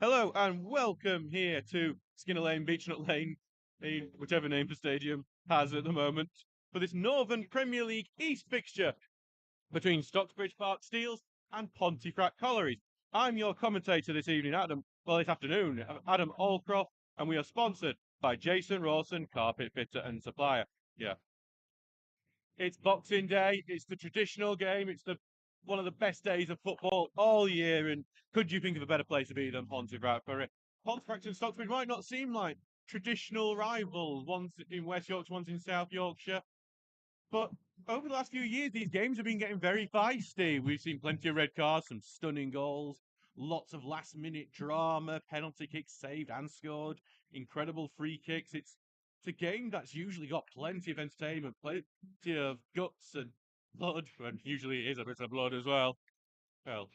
Hello and welcome here to Skinner Lane, Beechnut Lane, whichever name the stadium has at the moment, for this Northern Premier League East fixture between Stocksbridge Park Steels and Pontefract Collieries. I'm your commentator this evening, this afternoon, Adam Allcroft, and we are sponsored by Jason Rawson, carpet fitter and supplier. Yeah, it's Boxing Day. It's the traditional game. It's the one of the best days of football all year. And could you think of a better place to be than Pontefract for it? Pontefract and Stocksbridge might not seem like traditional rivals, one's in West Yorkshire, one's in South Yorkshire. But over the last few years, these games have been getting very feisty. We've seen plenty of red cards, some stunning goals, lots of last minute drama, penalty kicks saved and scored, incredible free kicks. It's a game that's usually got plenty of entertainment, plenty of guts and blood, and usually it is a bit of blood as well. Well,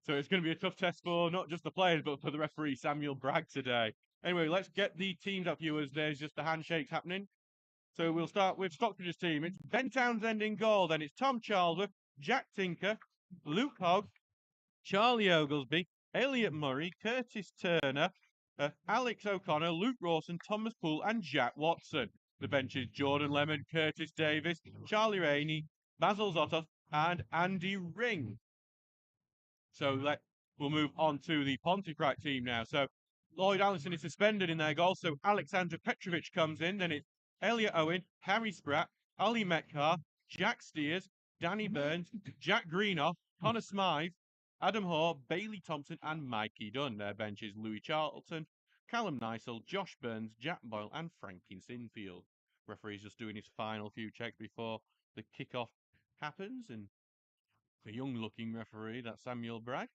so it's going to be a tough test for not just the players, but for the referee, Samuel Bragg, today. Anyway, let's get the teams up, viewers. There's just the handshakes happening. So we'll start with Stockbridge's team. It's Ben Townsend in goal. Then it's Tom Charlesworth, Jack Tinker, Luke Hogg, Charlie Oglesby, Elliot Murray, Curtis Turner, Alex O'Connor, Luke Rawson, Thomas Poole, and Jack Watson. The benches: Jordan Lemon, Curtis Davis, Charlie Rainey, Basil Zotoff, and Andy Ring. We'll move on to the Pontefract team now. So Lloyd Allison is suspended in their goal. So Alexander Petrovic comes in. Then it's Elliot Owen, Harry Spratt, Ali Metcalf, Jack Steers, Danny Burns, Jack Greenoff, Connor Smythe, Adam Hoare, Bailey Thompson, and Mikey Dunn. Their benches: Louis Charlton, Callum Nysel, Josh Burns, Jack Boyle, and Frankie Sinfield. Referee's just doing his final few checks before the kickoff happens, and a young-looking referee, that's Samuel Bragg,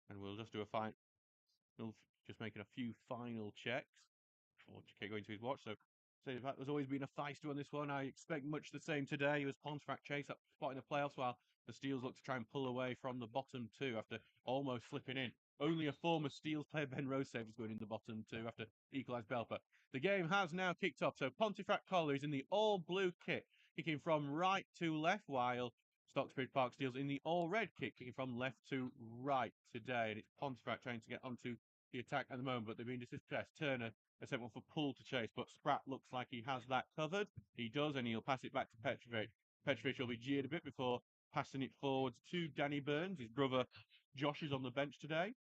and we'll just do a fine. We'll just making a few final checks before going to his watch. So in fact, there's always been a feisty on this one. I expect much the same today. It was Pontefract chase up spot in the playoffs, while the Steels look to try and pull away from the bottom two after almost slipping in. Only a former Steels player, Ben Rosave, was going in the bottom two after equalised Belper. The game has now kicked off. So Pontefract Collieries in the all-blue kit, kicking from right to left, while Stocksbridge Park Steels in the all-red kit, kicking from left to right today. And it's Pontefract trying to get onto the attack at the moment, but they've been dispossessed. Turner has sent one for Poole to chase, but Spratt looks like he has that covered. He does, and he'll pass it back to Petrovic. Petrovic will be jeered a bit before passing it forwards to Danny Burns. His brother Josh is on the bench today.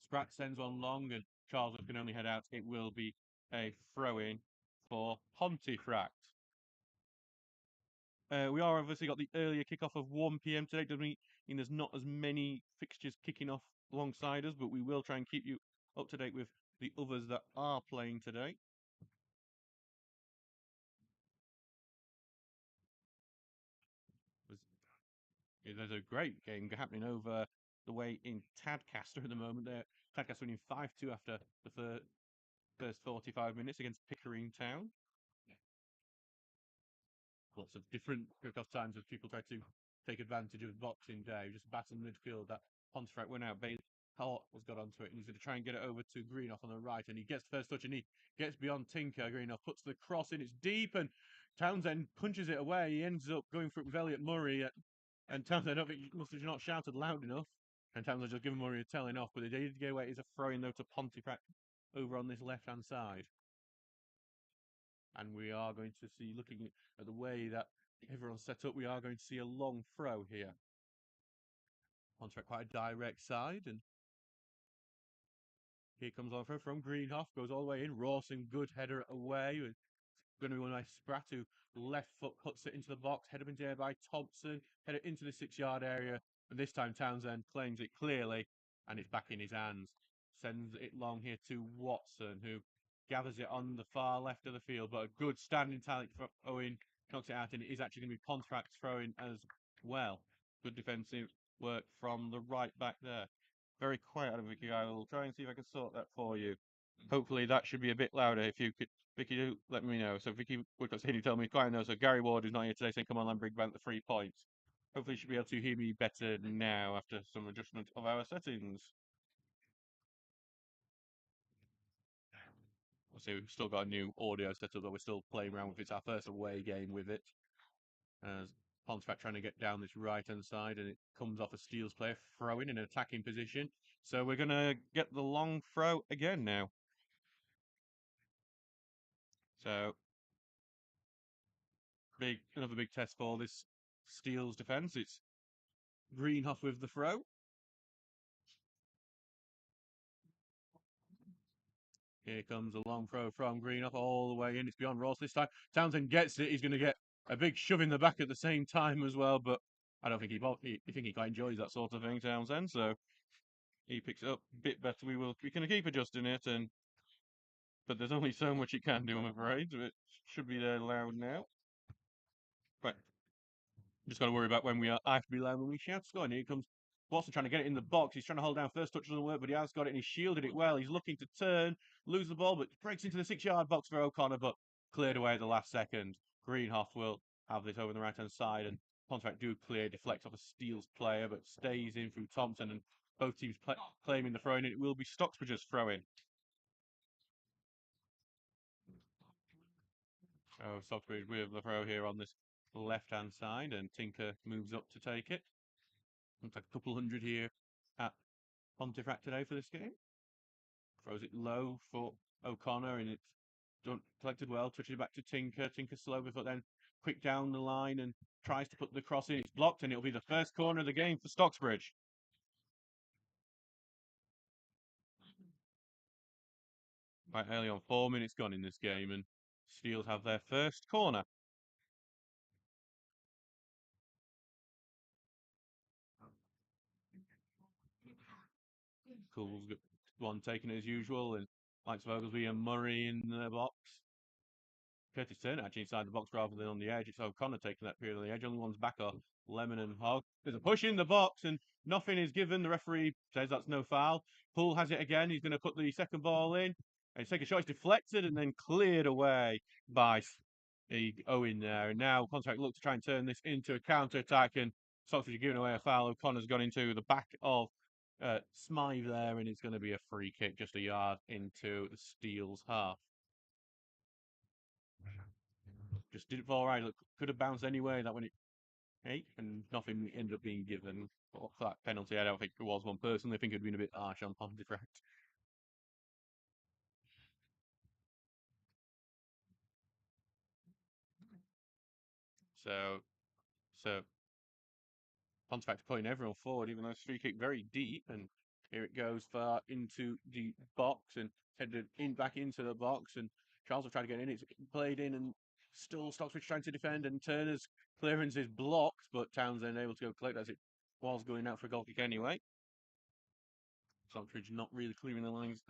Spratt sends one long, and Charles can only head out. It will be a throw-in for Pontefract. We are obviously got the earlier kickoff of 1 p.m. today. Doesn't mean there's not as many fixtures kicking off alongside us, but we will try and keep you up to date with the others that are playing today. There's a great game happening over the way in Tadcaster at the moment. Tadcaster winning 5-2 after the first 45 minutes against Pickering Town. Lots of different kickoff times as people try to take advantage of Boxing Day. Just battling midfield. That Pontefract went out. Bailey Hart has got onto it, and he's going to try and get it over to Greenoff on the right, and he gets the first touch, and he gets beyond Tinker. Greenoff puts the cross in. It's deep, and Townsend punches it away. He ends up going for it with Elliot Murray, and Townsend, I think, must have not shouted loud enough, and Townsend just given Murray a telling off, but they did get away. It's a throw-in, though, to Pontefract over on this left-hand side. And we are going to see, looking at the way that everyone's set up, we are going to see a long throw here. Pontefract quite a direct side, and here comes on throw from Greenhoff, goes all the way in. Rawson, good header away. It's going to be one by Spratt, who left foot puts it into the box, head up into the air by Thompson, header into the 6-yard area, and this time Townsend claims it clearly, and it's back in his hands. Sends it long here to Watson, who gathers it on the far left of the field, but a good standing talent for Owen, knocks it out, and it is actually going to be Pontefract throwing as well. Good defensive work from the right back there. Very quiet out of Vicky. I will try and see if I can sort that for you. Hopefully that should be a bit louder. If you could, Vicky, do let me know. So Vicky Woodcott's here to tell me quiet now. So Gary Ward is not here today, saying come on and bring back the 3 points. Hopefully you should be able to hear me better now after some adjustment of our settings. So we've still got a new audio setup that we're still playing around with. It's our first away game with it. As Pontefract trying to get down this right-hand side, and it comes off a Steele's player, throwing in an attacking position. So we're going to get the long throw again now. So another big test for this Steele's defence. It's Greenhoff with the throw. Here comes a long throw from Greenhoff all the way in. It's beyond Ross this time. Townsend gets it. He's going to get a big shove in the back at the same time as well, but I don't think he quite enjoys that sort of thing, Townsend. So he picks it up a bit better. We can keep adjusting it, but there's only so much it can do, I'm afraid. It should be there loud now. Right. Just got to worry about when I have to be loud when we shout score. And here comes Watson trying to get it in the box. He's trying to hold down first touch doesn't work, but he has got it and he shielded it well. He's looking to turn, lose the ball, but breaks into the 6-yard box for O'Connor, but cleared away at the last second. Greenhoff will have this over the right-hand side, and Pontefract do clear, deflects off a Steele's player, but stays in through Thompson, and both teams claiming the throw-in. It will be Stocksbridge's throw-in. Oh, Stocksbridge with the throw here on this left-hand side, and Tinker moves up to take it. Looks like a couple hundred here at Pontefract today for this game. Throws it low for O'Connor, and it's collected well. Touches it back to Tinker. Tinker slow, but then quick down the line and tries to put the cross in. It's blocked, and it'll be the first corner of the game for Stocksbridge. Quite early on, 4 minutes gone in this game, and Steeles have their first corner. Cool's got one taken as usual, and likes of Oglesby and Murray in the box. Curtis Turner actually inside the box rather than on the edge. It's O'Connor taking that period on the edge. Only one's back are Lemon and Hogg. There's a push in the box and nothing is given. The referee says that's no foul. Poole has it again. He's going to put the second ball in. And take a shot. It's deflected and then cleared away by Owen there. And now Pontefract look to try and turn this into a counter-attack, and Stockbridge are giving away a foul. O'Connor's gone into the back of Smythe there, and it's going to be a free kick just a yard into the Steele's half. Just didn't fall right. Look, could have bounced anyway. That when it and nothing ended up being given for that penalty. I don't think there was one personally. I think it'd been a bit harsh on Pontefract. So Pontefract putting everyone forward, even though it's free kick very deep, and here it goes far into the box and headed in back into the box, and Charles will try to get in. It's played in, and still Stocksbridge trying to defend, and Turner's clearance is blocked, but Townsend able to go collect as it was going out for a goal kick anyway. Stocksbridge not really clearing the lines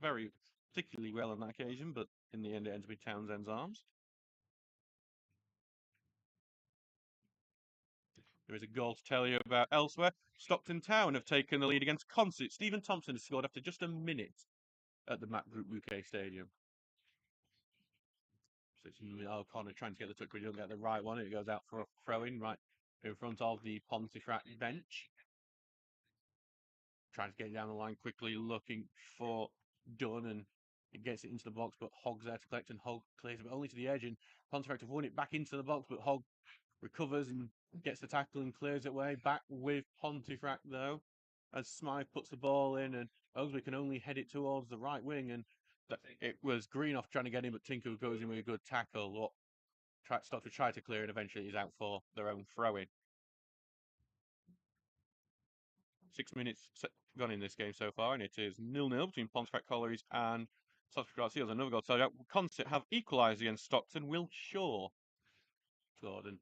very particularly well on that occasion, but in the end it ends with Townsend's arms. There is a goal to tell you about elsewhere. Stockton Town have taken the lead against Concert. Stephen Thompson has scored after just a minute at the Mac Group UK Stadium. So it's O'Connor trying to get the touch, but he doesn't get the right one. It goes out for a throw-in right in front of the Pontefract bench. Trying to get down the line quickly, looking for Dunn, and it gets it into the box, but Hogg's there to collect, and Hogg clears it, but only to the edge, and Pontefract have won it back into the box, but Hogg recovers and gets the tackle and clears it away. Back with Pontefract, though, as Smythe puts the ball in, and Oglesby can only head it towards the right wing, and it was Greenhoff trying to get in, but Tinker goes in with a good tackle. What Stockbridge try to clear, and eventually he's out for their own throw-in. 6 minutes gone in this game so far, and it is 0-0 between Pontefract Collieries and Stocksbridge Seals. Another goal. So Concert have equalised against Stockton. Will Shaw scored, and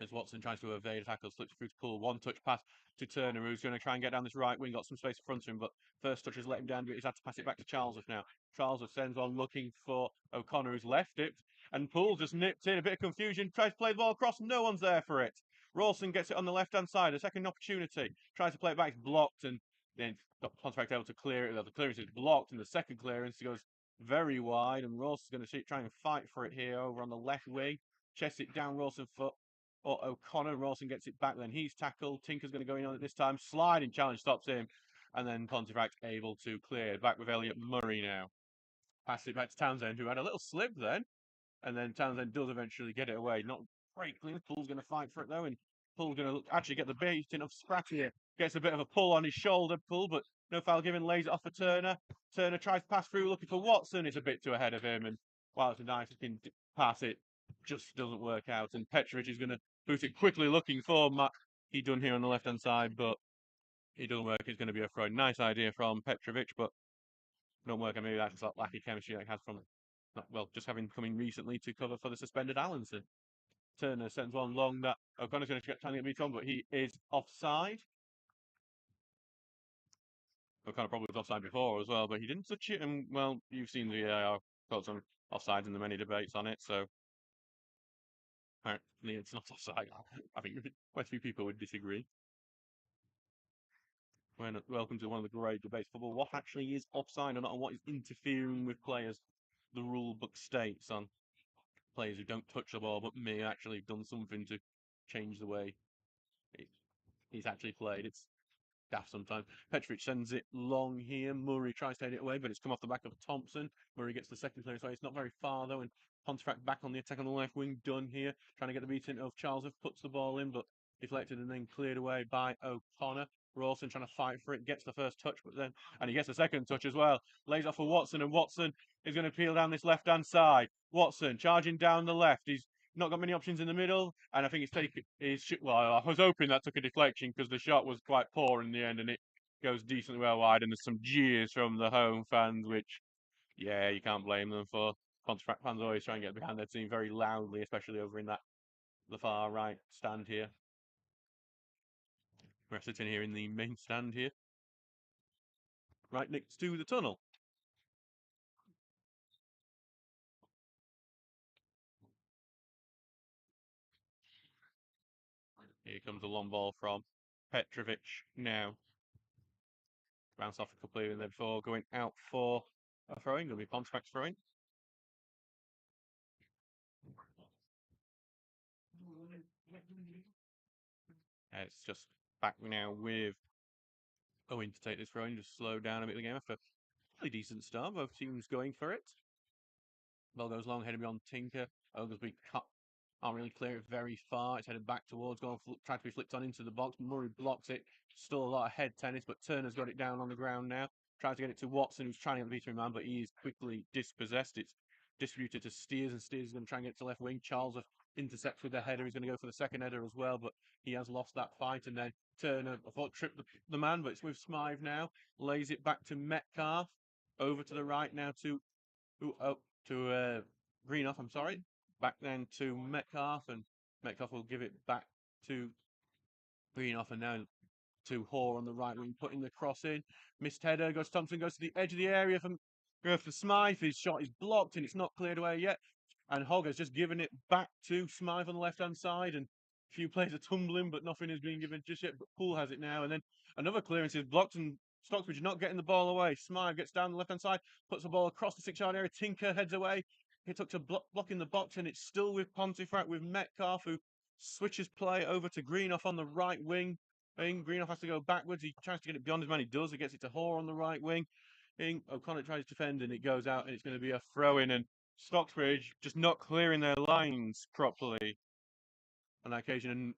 as Watson tries to evade a tackle, slips through to Poole. One touch pass to Turner, who's going to try and get down this right wing. Got some space in front of him, but first touch has let him down. He's had to pass it back to Charlesworth now. Charlesworth sends on looking for O'Connor, who's left it, and Poole just nipped in. A bit of confusion. Tries to play the ball across. No one's there for it. Rawson gets it on the left-hand side. A second opportunity. Tries to play it back. It's blocked, and then Pontefract able to clear it. The clearance is blocked, and the second clearance goes very wide, and Rawson's going to try and fight for it here over on the left wing. Chests it down Rawson's foot. Or O'Connor. Rawson gets it back, then he's tackled. Tinker's going to go in on it this time. Sliding challenge stops him, and then Pontefract able to clear. Back with Elliot Murray now. Pass it back to Townsend, who had a little slip then, and then Townsend does eventually get it away. Not break clean. Pool's going to fight for it though, and Pool's going to actually get the beating of Spratt here. Gets a bit of a pull on his shoulder, Pool, but no foul given. Lays it off for Turner. Turner tries to pass through, looking for Watson. It's a bit too ahead of him, and while it's a nice looking pass, it just doesn't work out. And Petrovic is going to boot it quickly, looking for Matt. He done here on the left hand side, but it doesn't work. It's going to be a throw. Nice idea from Petrovic, but don't work. And maybe that's that lack of chemistry that he has from, well, just having come in recently to cover for the suspended Allenson. Turner sends one long that O'Connor's going to try and get beat on, but he is offside. O'Connor probably was offside before as well, but he didn't touch it. And well, you've seen the thoughts on offsides and the many debates on it, so apparently it's not offside. I think quite a few people would disagree. Welcome to one of the great debates for football. What actually is offside or not, and what is interfering with players? The rule book states on players who don't touch the ball, but may actually have done something to change the way he's actually played. It's daft sometimes. Petrovic sends it long here. Murray tries to head it away, but it's come off the back of Thompson. Murray gets the second clearance away. It's not very far though, and Pontefract back on the attack on the left wing. Done here, trying to get the beating of Charles. Puts the ball in, but deflected and then cleared away by O'Connor. Rawson trying to fight for it, gets the first touch, but then, and he gets the second touch as well. Lays off for Watson, and Watson is going to peel down this left-hand side. Watson charging down the left. He's not got many options in the middle, and I think he's taken his. Well, I was hoping that took a deflection because the shot was quite poor in the end, and it goes decently well wide. And there's some jeers from the home fans, which, yeah, you can't blame them for. Pontefract fans always try and get behind their team very loudly, especially over in the far right stand here. We're sitting here in the main stand here, right next to the tunnel. Here comes a long ball from Petrovic now. Bounce off a couple here and there before going out for a throwing. Going to be Pontefract's throwing. It's just back now with Owen to take this throw-in, just slow down a bit of the game after a really decent start. Both teams going for it. Ball goes long, headed beyond Tinker. Oglesby can't really clear it very far. It's headed back towards, trying to be flipped on into the box. Murray blocks it. Still a lot of head tennis, but Turner's got it down on the ground now. Tries to get it to Watson, who's trying to get the beating man, but he is quickly dispossessed. It's distributed to Steers, and Steers is going to try and get it to left wing. Charles intercepts with the header. He's going to go for the second header as well, but he has lost that fight. And then Turner, I thought, tripped the man, but it's with Smythe now. Lays it back to Metcalf. Over to the right now to Greenough, I'm sorry. Back then to Metcalf, and Metcalf will give it back to Greenoff, and now to Hoare on the right wing, putting the cross in. Missed header, goes Thompson, goes to the edge of the area for Smythe. His shot is blocked and it's not cleared away yet. And Hogg has just given it back to Smythe on the left-hand side, and a few players are tumbling, but nothing is being given just yet. But Poole has it now, and then another clearance is blocked, and Stocksbridge not getting the ball away. Smythe gets down the left-hand side, puts the ball across the 6-yard area. Tinker heads away. He took to blocking the box, and it's still with Pontefract with Metcalf, who switches play over to Greenoff on the right wing. Greenoff has to go backwards. He tries to get it beyond his man. He does. He gets it to Hoare on the right wing. O'Connor tries to defend, and it goes out, and it's going to be a throw-in. And Stocksbridge just not clearing their lines properly on that occasion. And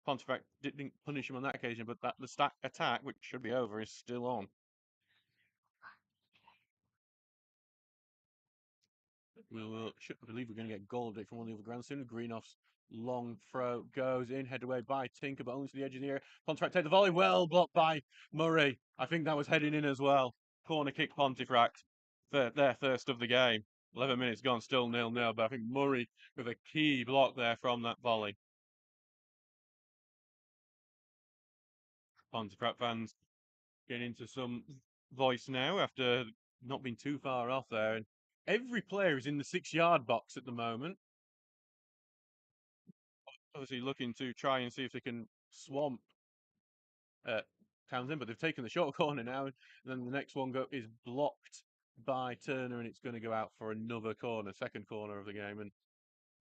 Pontefract didn't punish him on that occasion, but the attack, which should be over, is still on. Should believe we're going to get a goal update from one of the other grounds soon. Greenoff's long throw goes in, headed away by Tinker, but only to the edge of the area. Pontefract take the volley, well blocked by Murray. I think that was heading in as well. Corner kick Pontefract. Their first of the game. 11 minutes gone, still 0-0, but I think Murray with a key block there from that volley. Pontefract fans getting into some voice now after not being too far off there. And every player is in the 6-yard box at the moment. Obviously looking to try and see if they can swamp Townsend, but they've taken the short corner now, and then the next one is blocked by Turner, and it's going to go out for another corner, second corner of the game, and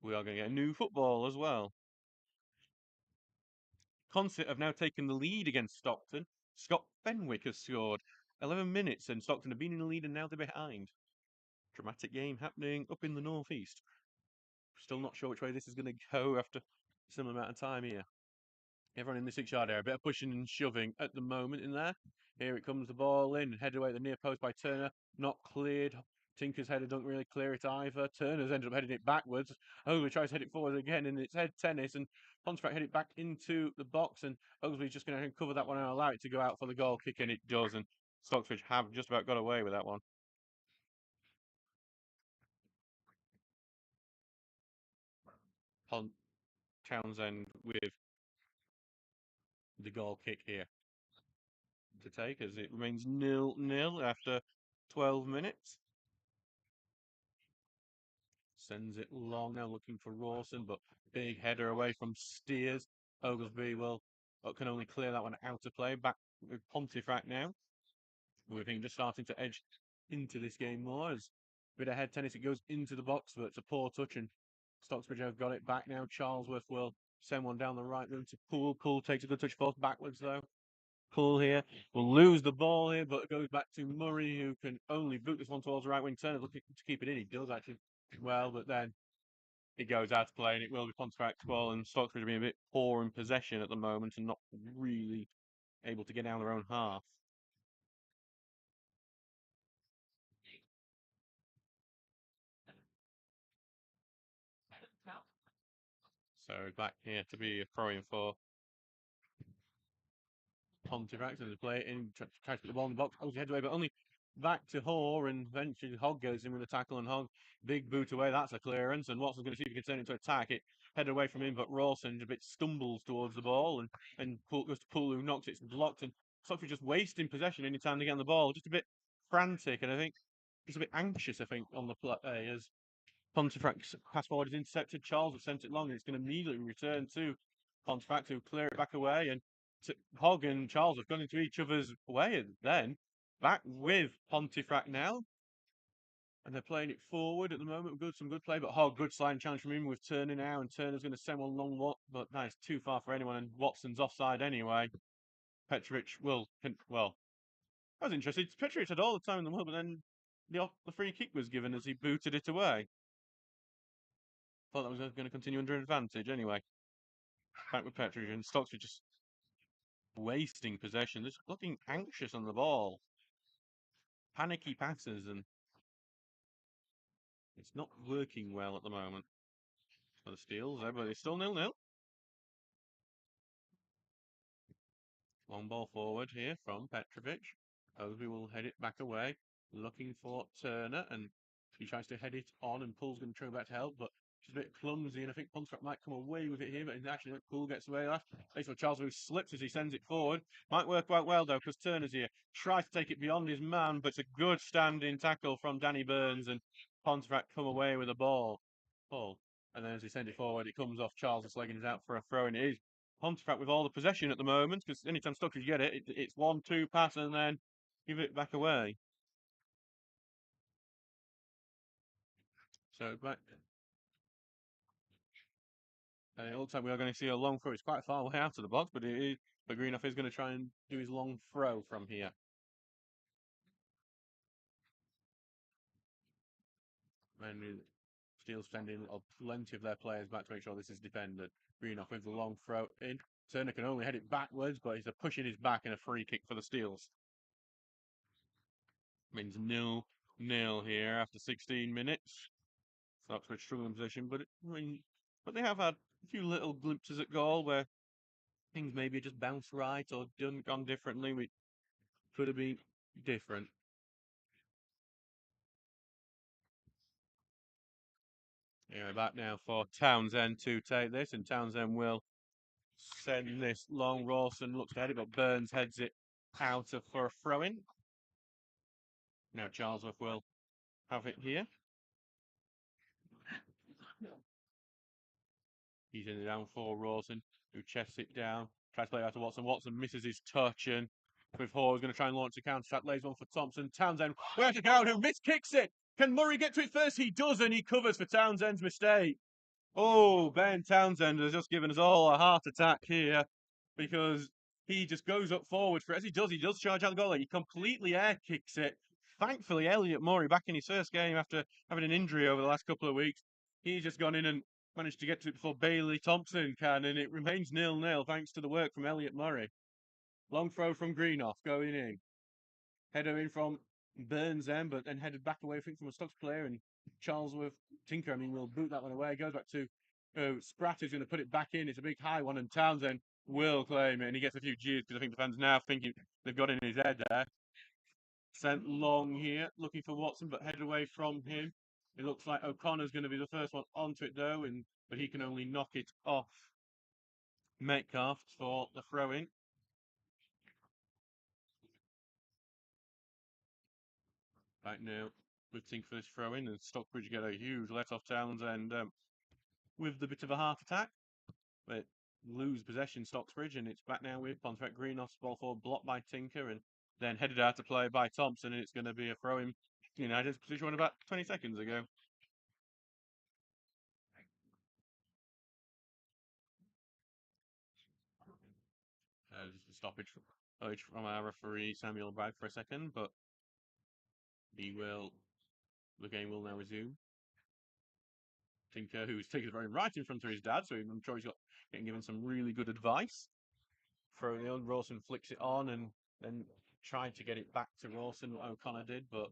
we are going to get a new football as well. Consett have now taken the lead against Stockton. Scott Fenwick has scored 11 minutes, and Stockton have been in the lead and now they're behind. Dramatic game happening up in the northeast. Still not sure which way this is going to go after similar amount of time here. Everyone in the 6-yard area, a bit of pushing and shoving at the moment in there. Here it comes, the ball in, headed away at the near post by Turner, not cleared. Tinker's header doesn't really clear it either. Turner's ended up heading it backwards. Oglesby tries to head it forward again, and it's head tennis, and Pontefract head it back into the box, and Oglesby's just going to cover that one and allow it to go out for the goal kick, and it does, and Stocksbridge have just about got away with that one. Townsend with the goal kick here to take as it remains 0-0 after 12 minutes. Sends it long now looking for Rawson, but big header away from Steers. Oglesby can only clear that one out of play. Back with Pontefract now. With him just starting to edge into this game more. As a bit of head tennis, it goes into the box, but it's a poor touch, and Stocksbridge have got it back now. Charlesworth will send one down the right room to Poole. Poole takes a good touch force backwards though. Poole here will lose the ball here, but it goes back to Murray, who can only boot this one towards the right wing. Turner looking to keep it in. He does actually well, but then it goes out to play, and it will be Pontefract ball, and Stocksbridge are being a bit poor in possession at the moment and not really able to get down their own half. So back here to be a throw-in for Pontefract, and they play it in, tries to put the ball in the box, goes head away, but only back to Hoare, and eventually Hogg goes in with a tackle, and Hogg, big boot away, that's a clearance, and Watson's going to see if he can turn it into attack. It head away from him, but Rawson a bit stumbles towards the ball, and goes to Poole, who knocks it, it's blocked, and Stockbridge just wasting possession anytime they get on the ball, just a bit frantic, and I think just a bit anxious, I think, on the play, as Pontefract's pass forward is intercepted. Charles has sent it long, and it's going to immediately return to Pontefract, who clear it back away. And Hogg and Charles have gone into each other's way, and then back with Pontefract now. And they're playing it forward at the moment. Some good play, but Hogg, good sliding challenge from him with Turner now, and Turner's going to send one long, but that is too far for anyone, and Watson's offside anyway. Petrovic well, I was interested. Petrovic had all the time in the world, but then the free kick was given as he booted it away. Thought that was going to continue under advantage anyway. Back with Petrovic, and Stocks were just wasting possession, just looking anxious on the ball. Panicky passes, and it's not working well at the moment for the Steels, but it's still 0-0. Long ball forward here from Petrovic. Oglesby will head it back away, looking for Turner, and he tries to head it on, and Poole's going to try back to help, but she's a bit clumsy, and I think Pontefract might come away with it here, but actually Poole gets away last. Basically, Charles who slips as he sends it forward. Might work quite well though, because Turner's here. Tries to take it beyond his man, but it's a good standing tackle from Danny Burns, and Pontefract come away with the ball. And then as he sends it forward, it comes off Charles' leg and is out for a throw, and it is Pontefract with all the possession at the moment, because anytime Stockbridge get it, it's 1-2 pass and then give it back away. So back. And it looks like we are going to see a long throw. It's quite far away out of the box, but Greenough is going to try and do his long throw from here. And Steele sending plenty of their players back to make sure this is defended. Greenough with the long throw in. Turner can only head it backwards, but he's a push in his back and a free kick for the Steels. Means 0-0 here after 16 minutes. Stocksbridge struggling position, but but they have had a few little glimpses at goal where things maybe just bounced right or gone differently. We could have been different. Yeah, back now for Townsend to take this, and Townsend will send this long. Rawson looks to head it, but Burns heads it out for a throw-in. Now Charlesworth will have it here. He's in it down for Rawson, who chests it down, tries to play it out to Watson. Watson misses his touch, and with Hoare going to try and launch a counter attack, lays one for Thompson. Townsend, where to go? Who miskicks it? Can Murray get to it first? He does, and he covers for Townsend's mistake. Oh, Ben Townsend has just given us all a heart attack here, because he just goes up forward for it. As he does charge out the goal. He completely air kicks it. Thankfully, Elliot Murray, back in his first game after having an injury over the last couple of weeks, he's just gone in and managed to get to it before Bailey Thompson can, and it remains 0-0 thanks to the work from Elliot Murray. Long throw from Greenoff going in. Header in from Burns then, but then headed back away, I think, from a Stocks player, and Charlesworth Tinker, will boot that one away. Goes back to Spratt, who's going to put it back in. It's a big high one, and Townsend will claim it, and he gets a few jeers because I think the fans now thinking they've got it in his head there. Sent long here, looking for Watson, but headed away from him. It looks like O'Connor's going to be the first one onto it, though, but he can only knock it off Metcalf for the throw-in. Right now, with Tink for this throw-in, and Stockbridge get a huge let-off Townsend with the bit of a heart attack. But lose possession, Stocksbridge, and it's back now with Pontefract Greenoff's ball forward, blocked by Tinker, and then headed out to play by Thompson, and it's going to be a throw-in. United's position one about 20 seconds ago. Just a stoppage from our referee Samuel Bragg for a second, but the game will now resume. Tinker, who's taken the very right in front of his dad, so I'm sure he's getting given some really good advice. Throwing it on, Rawson flicks it on and then tried to get it back to Rawson, what O'Connor did, but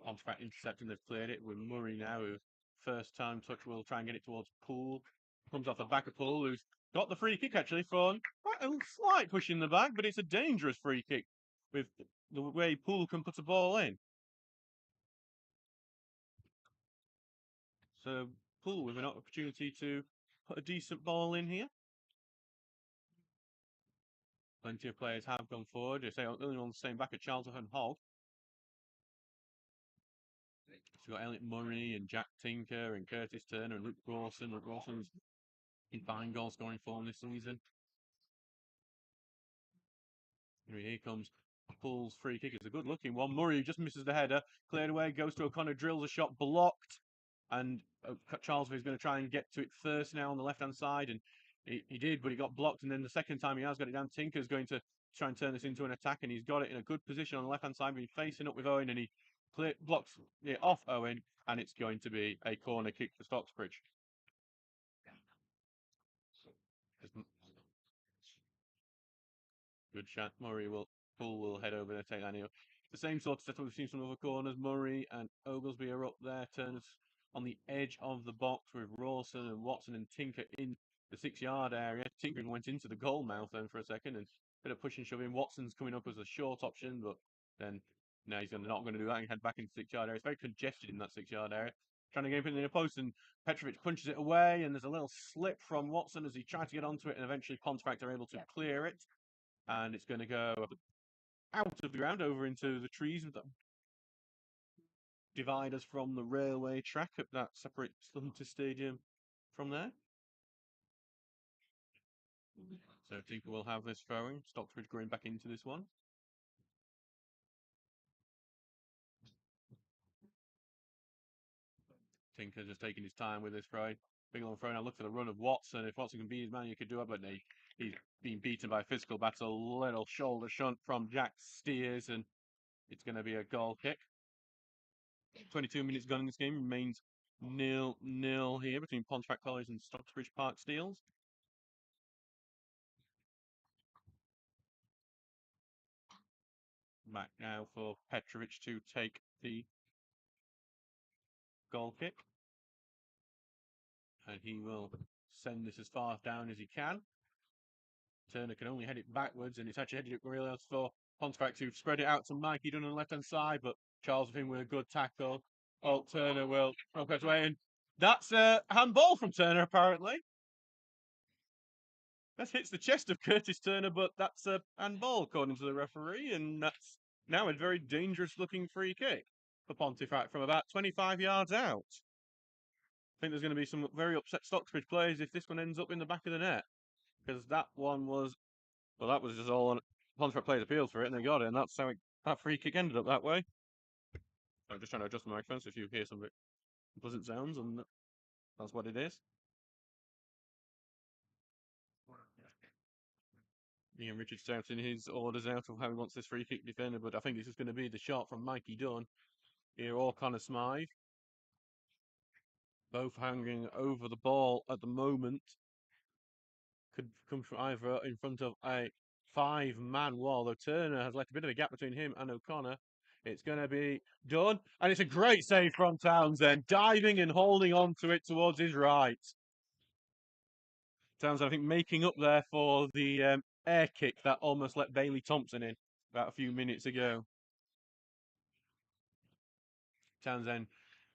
Pontefract intercepting, they've cleared it with Murray now, who first time touch will try and get it towards Poole. Comes off the back of Poole, who's got the free kick actually for quite a slight push in the back, but it's a dangerous free kick with the way Poole can put a ball in. So Poole with an opportunity to put a decent ball in here. Plenty of players have gone forward. They say only on the same back of Charlton and Hogg. So we've got Elliot Murray and Jack Tinker and Curtis Turner and Luke Rawson. Luke Rawson's in fine goal scoring form this season. Here comes Poole's free kick. It's a good looking one. Murray just misses the header. Cleared away, goes to O'Connor, drills a shot, blocked. And Charles is going to try and get to it first now on the left hand side. And he did, but he got blocked. And then the second time he has got it down, Tinker's going to try and turn this into an attack. And he's got it in a good position on the left hand side, but he's facing up with Owen. And he blocks it off Owen. And it's going to be a corner kick for Stocksbridge. Good shot. Poole will head over there, take that anyway. The same sort of setup we've seen from other corners. Murray and Oglesby are up there. Turner's on the edge of the box with Rawson and Watson and Tinker in the 6-yard area. Tinker went into the goal mouth then for a second and a bit of push and shoving. Watson's coming up as a short option, but then no, he's not going to do that and head back into the 6-yard area. It's very congested in that 6-yard area. Trying to get in the post, and Petrovic punches it away, and there's a little slip from Watson as he tried to get onto it, and eventually Pontefract are able to clear it. And it's going to go out of the ground over into the trees that divide us from the railway track that separates the Hunter Stadium from there. So Tinker will have this throwing. Stocksbridge going back into this one. Tinker just taking his time with this throw. Big long throw. Now look for the run of Watson. If Watson can beat his man, you could do it, but he's been beaten by physical battle. Little shoulder shunt from Jack Steers, and it's going to be a goal kick. 22 minutes gone in this game. Remains 0-0 here between Pontefract Collieries and Stocksbridge Park Steels. Back now for Petrovic to take the goal kick. And he will send this as far down as he can. Turner can only head it backwards, and it's actually headed it really else for Pontefract to spread it out to Mikey Dunn on the left-hand side, but Charles with him with a good tackle. Oh, Turner will knock it away, and that's a handball from Turner, apparently. That hits the chest of Curtis Turner, but that's a handball, according to the referee, and that's now a very dangerous-looking free kick for Pontefract from about 25 yards out. I think there's going to be some very upset Stocksbridge players if this one ends up in the back of the net. Because that one was, well, that was just all on Pontefract players appealed for it and they got it, and that's how that free kick ended up that way. I'm just trying to adjust the microphone so if you hear some pleasant sounds, and that's what it is. Ian Richards shouting his orders out of how he wants this free kick defended, but I think this is going to be the shot from Mikey Dunn. Here, O'Connor Smythe. both hanging over the ball at the moment. Could come from either in front of a five-man wall, though Turner has left a bit of a gap between him and O'Connor. It's going to be done, and it's a great save from Townsend, diving and holding on to it towards his right. Townsend, I think, making up there for the air kick that almost let Bailey Thompson in about a few minutes ago. Townsend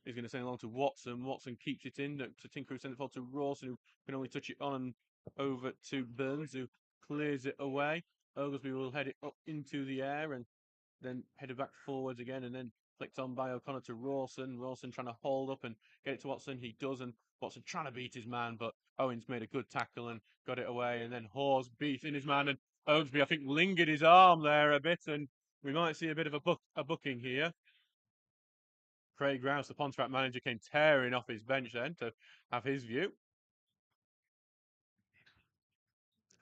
is going to send it along to Watson. Watson keeps it in. To Tinker, who sends it forward to Rawson, who can only touch it on over to Burns, who clears it away. Oglesby will head it up into the air and then headed back forwards again, and then flicked on by O'Connor to Rawson. Rawson trying to hold up and get it to Watson. He does, and Watson trying to beat his man, but Owens made a good tackle and got it away. And then Hawes beating his man, and Oglesby, I think, lingered his arm there a bit, and we might see a bit of a booking here. Craig Rouse, the Pontefract manager, came tearing off his bench then to have his view.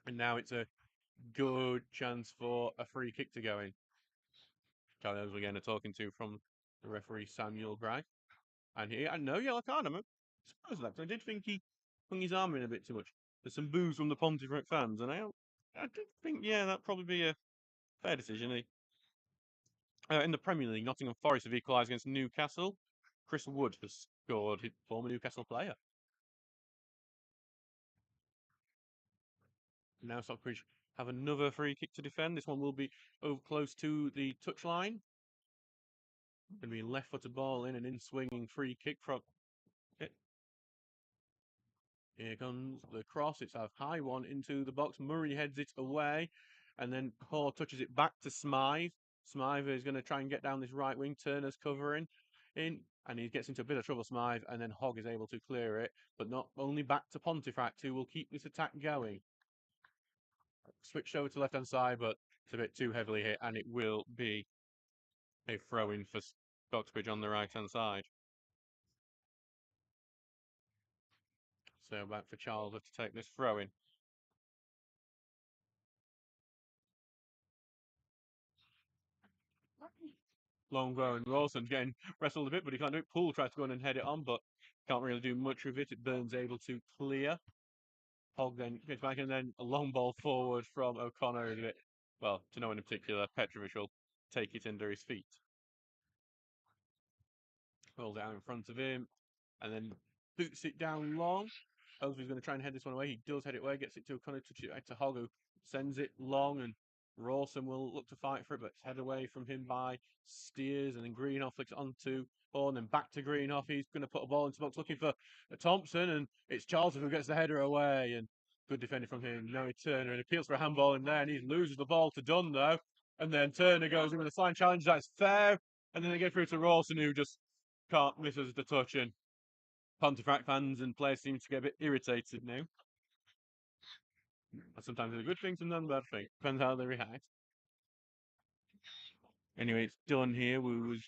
And now it's a good chance for a free kick to go in. Charlie Oglesby again talking to from the referee Samuel Gray. And he had no yellow card. I'm surprised at that, 'cause I did think he hung his arm in a bit too much. There's some boos from the Pontefract fans, and I did think, yeah, that'd probably be a fair decision. In the Premier League, Nottingham Forest have equalised against Newcastle. Chris Wood has scored, his former Newcastle player. Now Stockbridge have another free kick to defend. This one will be over close to the touchline. Going to be left-footed ball in, an in-swinging free kick from it. Here comes the cross. It's a high one into the box. Murray heads it away, and then Hall touches it back to Smythe. Smythe is going to try and get down this right wing. Turner's covering in, and he gets into a bit of trouble, Smythe, and then Hogg is able to clear it, but not only back to Pontefract, who will keep this attack going. Switched over to left-hand side, but it's a bit too heavily hit, and it will be a throw-in for Stocksbridge on the right-hand side. So back for Charles to take this throw-in. Long throw, and Rawson's getting wrestled a bit, but he can't do it. Poole tries to go in and head it on, but can't really do much with it. Burns able to clear. Hogg then gets back, and then a long ball forward from O'Connor is a bit, well, to no one in particular. Petrovich will take it under his feet. Rolls it out in front of him, and then boots it down long. Oglesby's going to try and head this one away. He does head it away, gets it to O'Connor, touches it back to Hogg, who sends it long, and Rawson will look to fight for it, but it's headed away from him by Steers, and then Greenhoff flicks it onto Horn, and back to Greenhoff. He's going to put a ball into the box looking for Thompson, and it's Charlton who gets the header away, and good defending from him. Now Turner, and appeals for a handball in there, and he loses the ball to Dunn, though, and then Turner goes in with a fine challenge. That's fair, and then they get through to Rawson, who just can't miss us the touch, and Pontefract fans and players seem to get a bit irritated now. Sometimes it's a good thing, sometimes a bad thing. Depends how they react. Anyway, it's done here. We was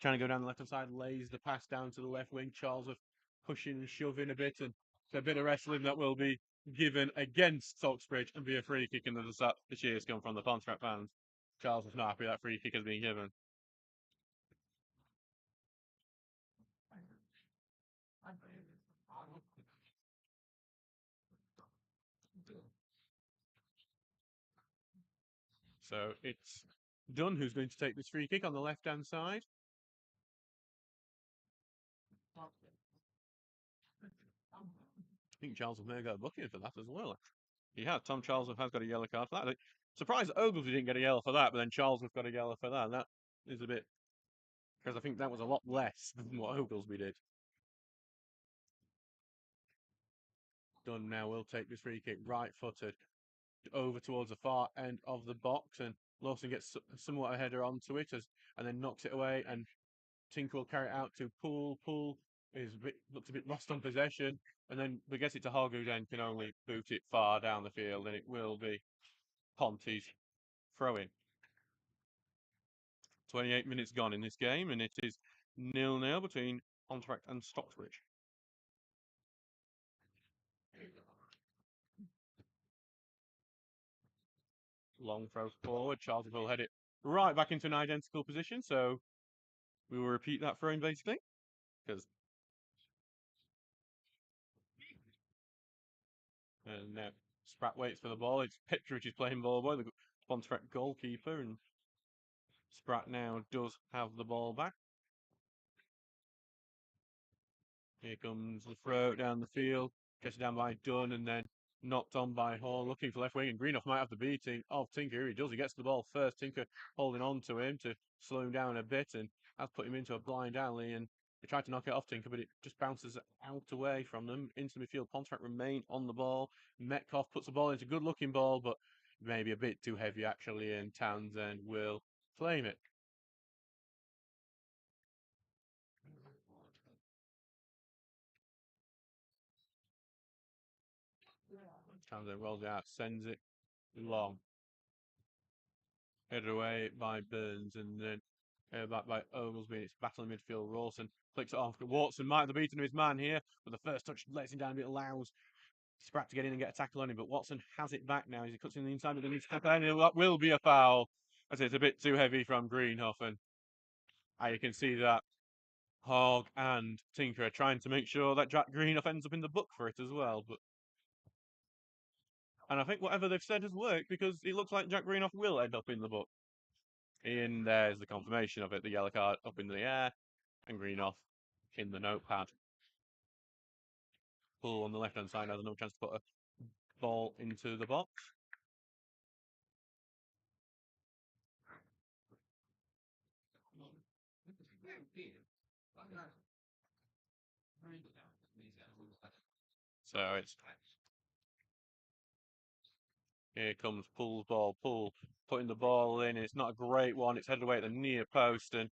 trying to go down the left-hand side, lays the pass down to the left wing. Charles was pushing and shoving a bit, and it's a bit of wrestling that will be given against Stocksbridge and be a free kick, and the cheers come from the Pontefract fans. Charles was not happy that free kick has been given. So it's Dunn who's going to take this free kick on the left-hand side. I think Charles may have got a booking for that as well. He has. Tom Charles has got a yellow card for that. Surprised that Oglesby didn't get a yellow for that, but then Charles has got a yellow for that. And that is a bit, because I think that was a lot less than what Oglesby did. Dunn now will take this free kick right-footed over towards the far end of the box, and Lawson gets somewhat a header onto it and then knocks it away, and Tinker will carry it out to Poole. Poole looks a bit lost on possession, and then we gets it to Hogg, who then can only boot it far down the field, and it will be Ponty's throw-in. 28 minutes gone in this game, and it is 0-0 between Pontefract and Stocksbridge. Long throw forward. Charles will head it right back into an identical position, so we will repeat that throwing basically, because And now Spratt waits for the ball. It's Petrovic is playing ball boy, the Pontefract goalkeeper, and Spratt now does have the ball back. Here comes the throw down the field, gets it down by Dunn, and then knocked on by Hall, looking for left wing, and Greenough might have the beating of Tinker. Here he does. He gets the ball first. Tinker holding on to him to slow him down a bit, and has put him into a blind alley. And they tried to knock it off Tinker, but it just bounces out away from them into midfield. Pontefract remain on the ball. Metcalf puts the ball into a good-looking ball, but maybe a bit too heavy actually, and Townsend will claim it. Townsend rolls it out, sends it long. Headed away by Burns, and then back by Oglesby. It's battling midfield. Rawson flicks it off. Watson might have beaten his man here, but the first touch lets him down a bit, allows Spratt to get in and get a tackle on him. But Watson has it back now as he cuts in the inside, but then he's tackle, and that will be a foul. As it's a bit too heavy from Greenhoff, and you can see that Hogg and Tinker are trying to make sure that Jack Greenhoff ends up in the book for it as well. And I think whatever they've said has worked, because it looks like Jack Greenhoff will end up in the book. And there's the confirmation of it, the yellow card up in the air, and Greenhoff in the notepad. Pull on the left-hand side has no chance to put a ball into the box. So it's here comes Pull's ball, Pull putting the ball in. It's not a great one. It's headed away at the near post, and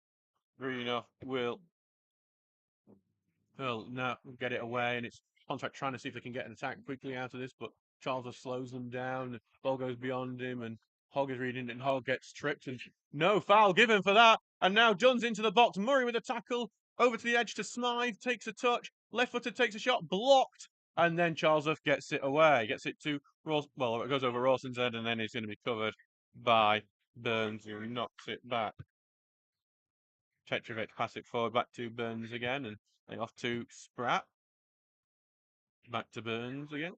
Greenhoff will now get it away, and it's Pontefract trying to see if they can get an attack quickly out of this, but Charles slows them down. The ball goes beyond him, and Hogg is reading it, and Hogg gets tripped, and no foul given for that. And now Dunn's into the box. Murray with a tackle over to the edge to Smythe, takes a touch, left-footed takes a shot, blocked, and then Charles gets it away, gets it to Ross. Well, it goes over Rawson's head, and then it's going to be covered by Burns, who knocks it back. Petrovic pass it forward back to Burns again, and then off to Spratt. Back to Burns again.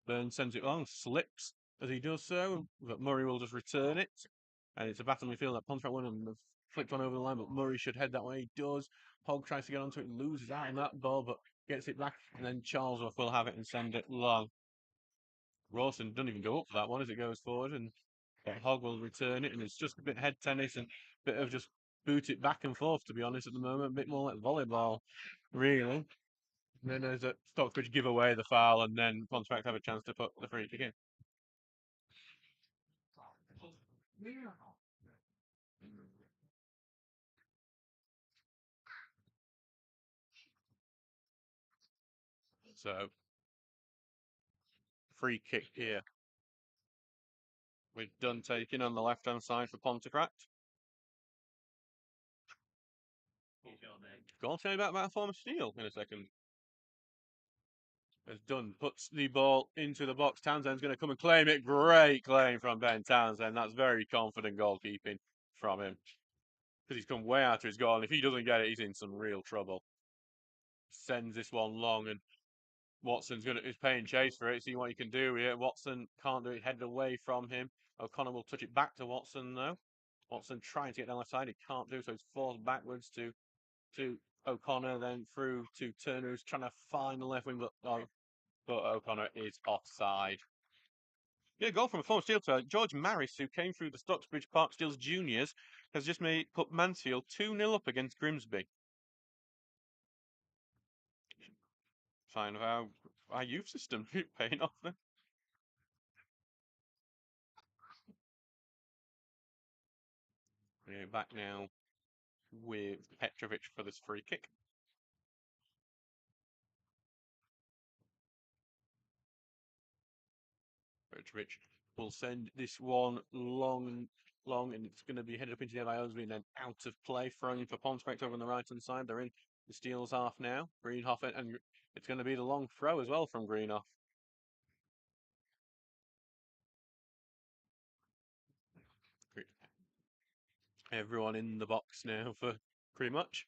Burns sends it on, slips as he does so, but Murray will just return it. And it's a battle midfield that Pontefract won and have flicked one over the line, but Murray should head that way. He does. Hogg tries to get onto it, loses out on that ball, but gets it back, and then Charles will have it and send it long. Rawson doesn't even go up for that one as it goes forward, and Hogg will return it, and it's just a bit head tennis and a bit of just boot it back and forth, to be honest, at the moment. A bit more like volleyball, really. And then there's a Stocksbridge give away the foul, and then Pontefract have a chance to put the free kick in. So, free kick here. With Dunn taking on the left-hand side for Pontefract. Go on, tell me about former Steel in a second. As Dunn puts the ball into the box, Townsend's going to come and claim it. Great claim from Ben Townsend. That's very confident goalkeeping from him. Because he's come way out of his goal, and if he doesn't get it, he's in some real trouble. Sends this one long, and Watson's is paying chase for it, see what he can do here. Watson can't do it, headed away from him. O'Connor will touch it back to Watson though. Watson trying to get down the left side, he can't do so. He's forced backwards to O'Connor, then through to Turner, who's trying to find the left wing, but O'Connor is offside. Yeah, goal from a former Steel player, George Maris, who came through the Stocksbridge Park Steels juniors, has just put Mansfield 2-0 up against Grimsby. Sign of our youth system paying off there. Yeah, back now with Petrovic for this free kick. Petrovic will send this one long, and it's going to be headed up into the air and then out of play, thrown for Pontefract over on the right-hand side. They're in the Steel's half now. Greenhoff, and it's going to be the long throw as well from Greenhoff. Everyone in the box now for pretty much.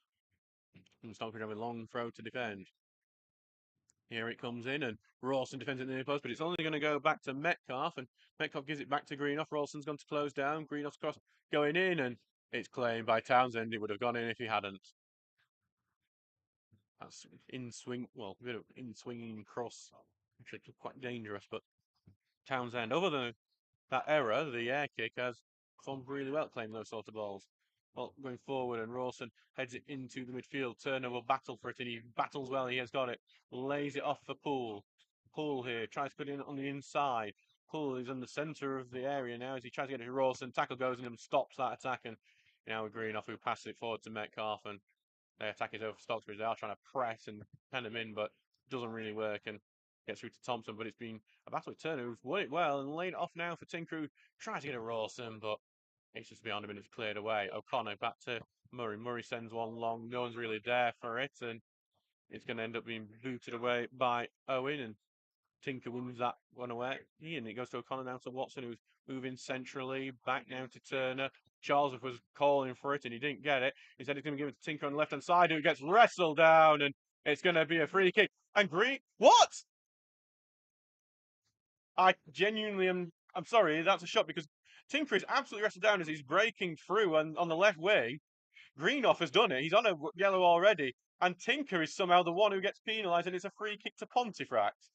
And Stockbridge have a long throw to defend. Here it comes in, and Rawson defends it in the near post, but it's only going to go back to Metcalf, and Metcalf gives it back to Greenough. Rawson's gone to close down. Greenoff's cross going in, and it's claimed by Townsend. It would have gone in if he hadn't. That's in swing, well, a bit of in swinging cross, which is quite dangerous. But Townsend, other than that error, the air kick has performed really well, claiming those sort of balls. Well, going forward, and Rawson heads it into the midfield. Turner will battle for it, and he battles well. He has got it. Lays it off for Poole. Poole here tries to put it in on the inside. Poole is in the centre of the area now as he tries to get it to Rawson. Tackle goes in and stops that attack. And now with Greenoff, who passes it forward to Metcalf, and their attack is over for Stocksbridge. They are trying to press and pen him in, but it doesn't really work. And gets through to Thompson, but it's been a battle with Turner, who's won it well and laid it off now for Tinker, who tries to get a Rawson, but it's just beyond him and it's cleared away. O'Connor back to Murray. Murray sends one long. No one's really there for it, and it's going to end up being booted away by Owen, and Tinker wins that one away. And it goes to O'Connor now to Watson, who's moving centrally. Back now to Turner. Charles was calling for it, and he didn't get it. Instead, he's going to give it to Tinker on the left-hand side, who gets wrestled down, and it's going to be a free kick. And Green... What? I genuinely am... I'm sorry, that's a shock, because Tinker is absolutely wrestled down as he's breaking through on the left wing. Greenoff has done it. He's on a yellow already. And Tinker is somehow the one who gets penalised, and it's a free kick to Pontefract.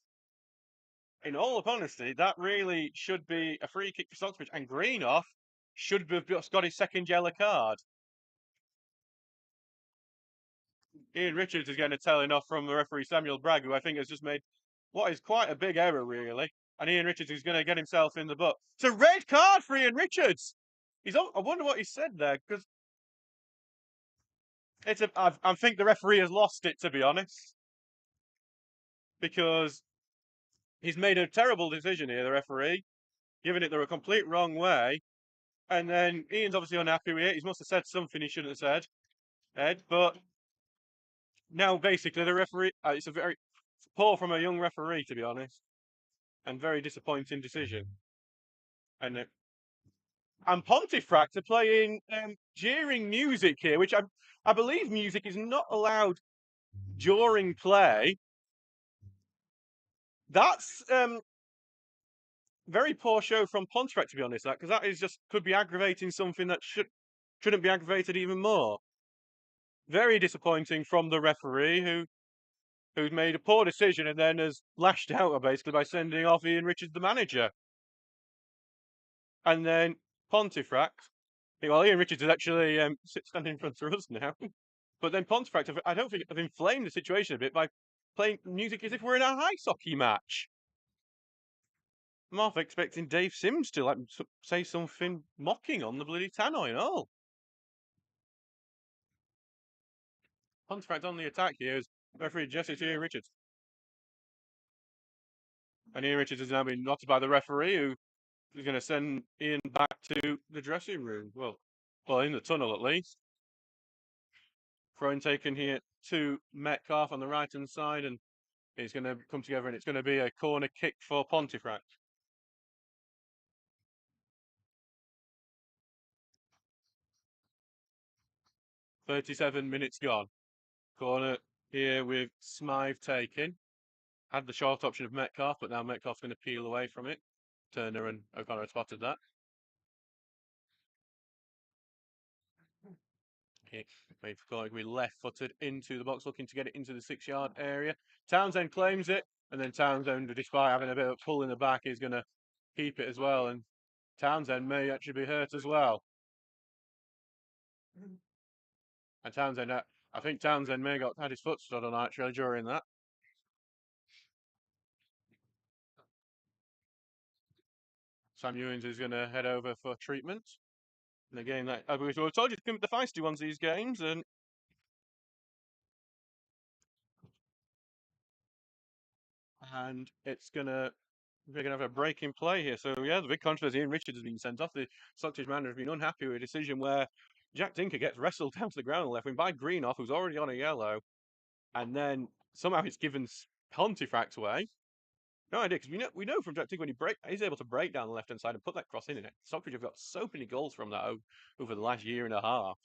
In all of honesty, that really should be a free kick for Stocksbridge. And Greenoff should have just got his second yellow card. Ian Richards is getting a telling off from the referee Samuel Bragg, who I think has just made what is quite a big error, really. And Ian Richards is going to get himself in the book. It's a red card for Ian Richards. I wonder what he said there, because I think the referee has lost it, to be honest, because he's made a terrible decision here, the referee, giving it the complete wrong way. And then Ian's obviously unhappy with it. He must have said something he shouldn't have said, Ed. But now, basically, the referee, it's a very poor from a young referee, to be honest, and very disappointing decision. And Pontefract are playing jeering music here, which I believe music is not allowed during play. That's very poor show from Pontefract, to be honest, because that is just could be aggravating something that shouldn't be aggravated even more. Very disappointing from the referee, who's made a poor decision and then has lashed out basically by sending off Ian Richards, the manager. And then Pontefract, well, Ian Richards is actually standing in front of us now. But then Pontefract, I don't think, have inflamed the situation a bit by playing music as if we're in a ice hockey match. I'm half expecting Dave Sims to say something mocking on the bloody tannoy and all. Pontefract on the attack here is referee Jesse to Ian Richards. And Ian Richards has now been knotted by the referee, who is going to send Ian back to the dressing room. Well, in the tunnel at least. Throw-in taken here to Metcalf on the right-hand side, and it's going to come together, and it's going to be a corner kick for Pontefract. "37 minutes gone. Corner here with Smythe taking. Had the short option of Metcalf, but now Metcalf's going to peel away from it. Turner and O'Connor spotted that. Made for to be left-footed into the box, looking to get it into the 6-yard area. Townsend claims it, and then Townsend, despite having a bit of pull in the back, is going to keep it as well. And Townsend may actually be hurt as well. And Townsend, I think Townsend may have had his foot stood on actually during that. Sam Ewings is going to head over for treatment. And again, we told you to come with the feisty ones these games, and we're gonna have a break in play here. So yeah, the big controversy. Ian Richards has been sent off. The Stockbridge manager has been unhappy with a decision where Jack Tinker gets wrestled down to the ground on the left wing by Greenoff, who's already on a yellow, and then somehow it's given Pontefract away. No idea, because we know from Jack Tinker when he's able to break down the left hand side and put that cross in it. Stockbridge have got so many goals from that over the last year and a half.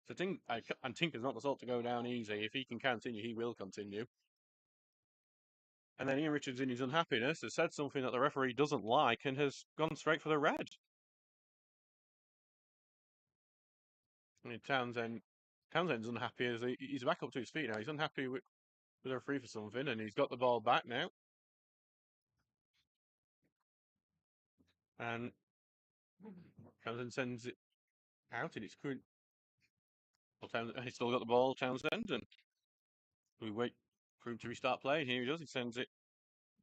So Tinker's not the sort to go down easy. If he can continue, he will continue. And then Ian Richards, in his unhappiness, has said something that the referee doesn't like and has gone straight for the red. I mean, Townsend's unhappy as he's back up to his feet now. He's unhappy with the referee for something, and he's got the ball back now. And Townsend sends it out in its current. Well, he's still got the ball, Townsend, and we wait for him to restart play. Here he does. He sends it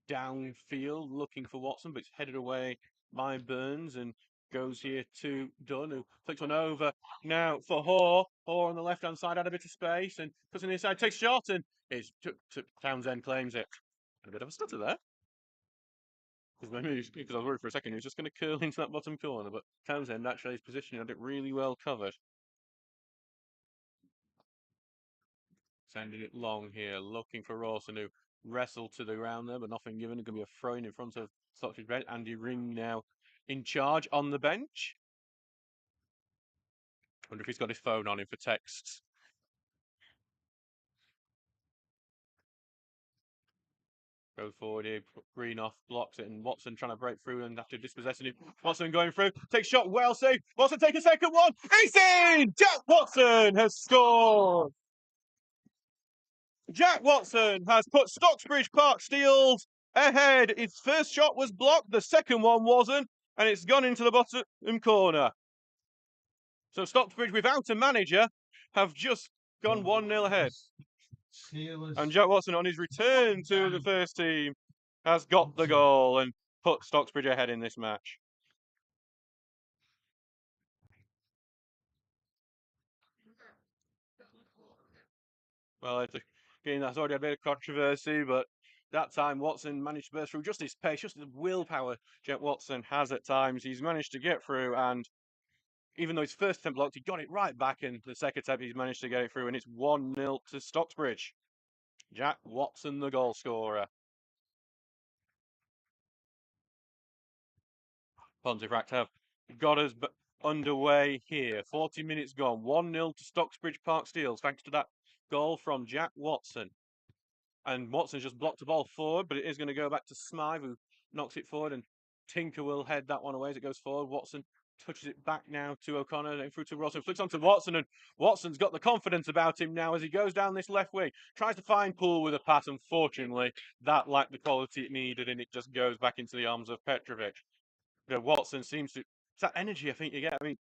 downfield, looking for Watson, but it's headed away by Burns and goes here to Dunn, who flicks one over now for Hoare. Hoare on the left-hand side had a bit of space and puts it inside, takes a shot, and it's Townsend claims it. A bit of a stutter there. Because I was worried for a second, he was just going to curl into that bottom corner, but Townsend actually, his positioning had it really well covered. Sending it long here, looking for Rawson, who wrestled to the ground there, but nothing given. It's going to be a throw in front of Stocksbridge bench. Andy Ring now in charge on the bench. Wonder if he's got his phone on him for texts. Goes forward here, Green off, blocks it, and Watson trying to break through and after dispossessing him. Watson going through, takes shot, well saved. Watson take a second one. He's in! Jack Watson has scored! Jack Watson has put Stocksbridge Park Steels ahead. His first shot was blocked, the second one wasn't, and it's gone into the bottom corner. So Stocksbridge, without a manager, have just gone 1-0 ahead. And Jack Watson, on his return to the first team, has got the goal and put Stocksbridge ahead in this match. Well, it's a game that's already had a bit of controversy, but that time Watson managed to burst through. Just his pace, just the willpower Jack Watson has at times. He's managed to get through, and even though his first attempt blocked, he got it right back in the second attempt. He's managed to get it through, and it's 1-0 to Stocksbridge. Jack Watson, the goal scorer. Pontefract have got us underway here. 40 minutes gone. 1-0 to Stocksbridge Park Steels, thanks to that goal from Jack Watson. And Watson's just blocked the ball forward, but it is going to go back to Smythe, who knocks it forward, and Tinker will head that one away as it goes forward. Watson touches it back now to O'Connor, then through to Rawson, flicks on to Watson, and Watson's got the confidence about him now as he goes down this left wing. Tries to find Poole with a pass, unfortunately, that lacked the quality it needed, and it just goes back into the arms of Petrovic. You know, Watson seems to... It's that energy I think you get. I mean,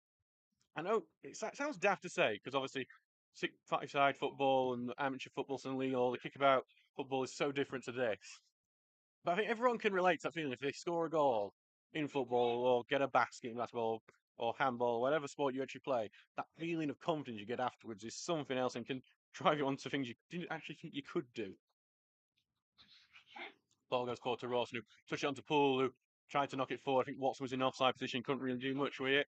I know it sounds daft to say, because obviously five-side football and amateur football and league, all the kickabout football is so different to this. But I think everyone can relate to that feeling if they score a goal in football or get a basket in basketball or handball, whatever sport you actually play. That feeling of confidence you get afterwards is something else and can drive you on to things you didn't actually think you could do. Ball goes forward to Rawson, who touched it onto Poole, who tried to knock it forward. I think Watson was in offside position, couldn't really do much with it.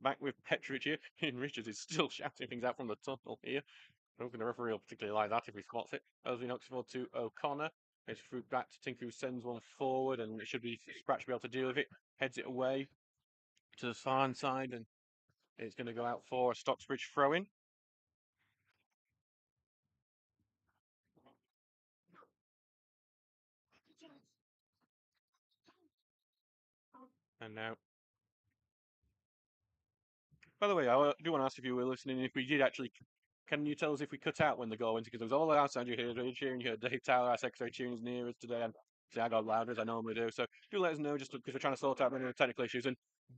Back with Petrovic here. Ian Richards is still shouting things out from the tunnel here. I don't think the referee will particularly like that if he spots it. As he knocks it forward to O'Connor. It's through back to Tinker, who sends one forward, and it should be Scratch be able to deal with it. Heads it away to the far side, and it's going to go out for a Stocksbridge throw-in. And now, by the way, I do want to ask if you were listening, if we did actually, can you tell us if we cut out when the goal went? Because there was all outside you heard cheering, you heard Dave Taylor, our secretary, cheering near us today, and see, I got louder as I normally do. So do let us know, just because we're trying to sort out many technical issues.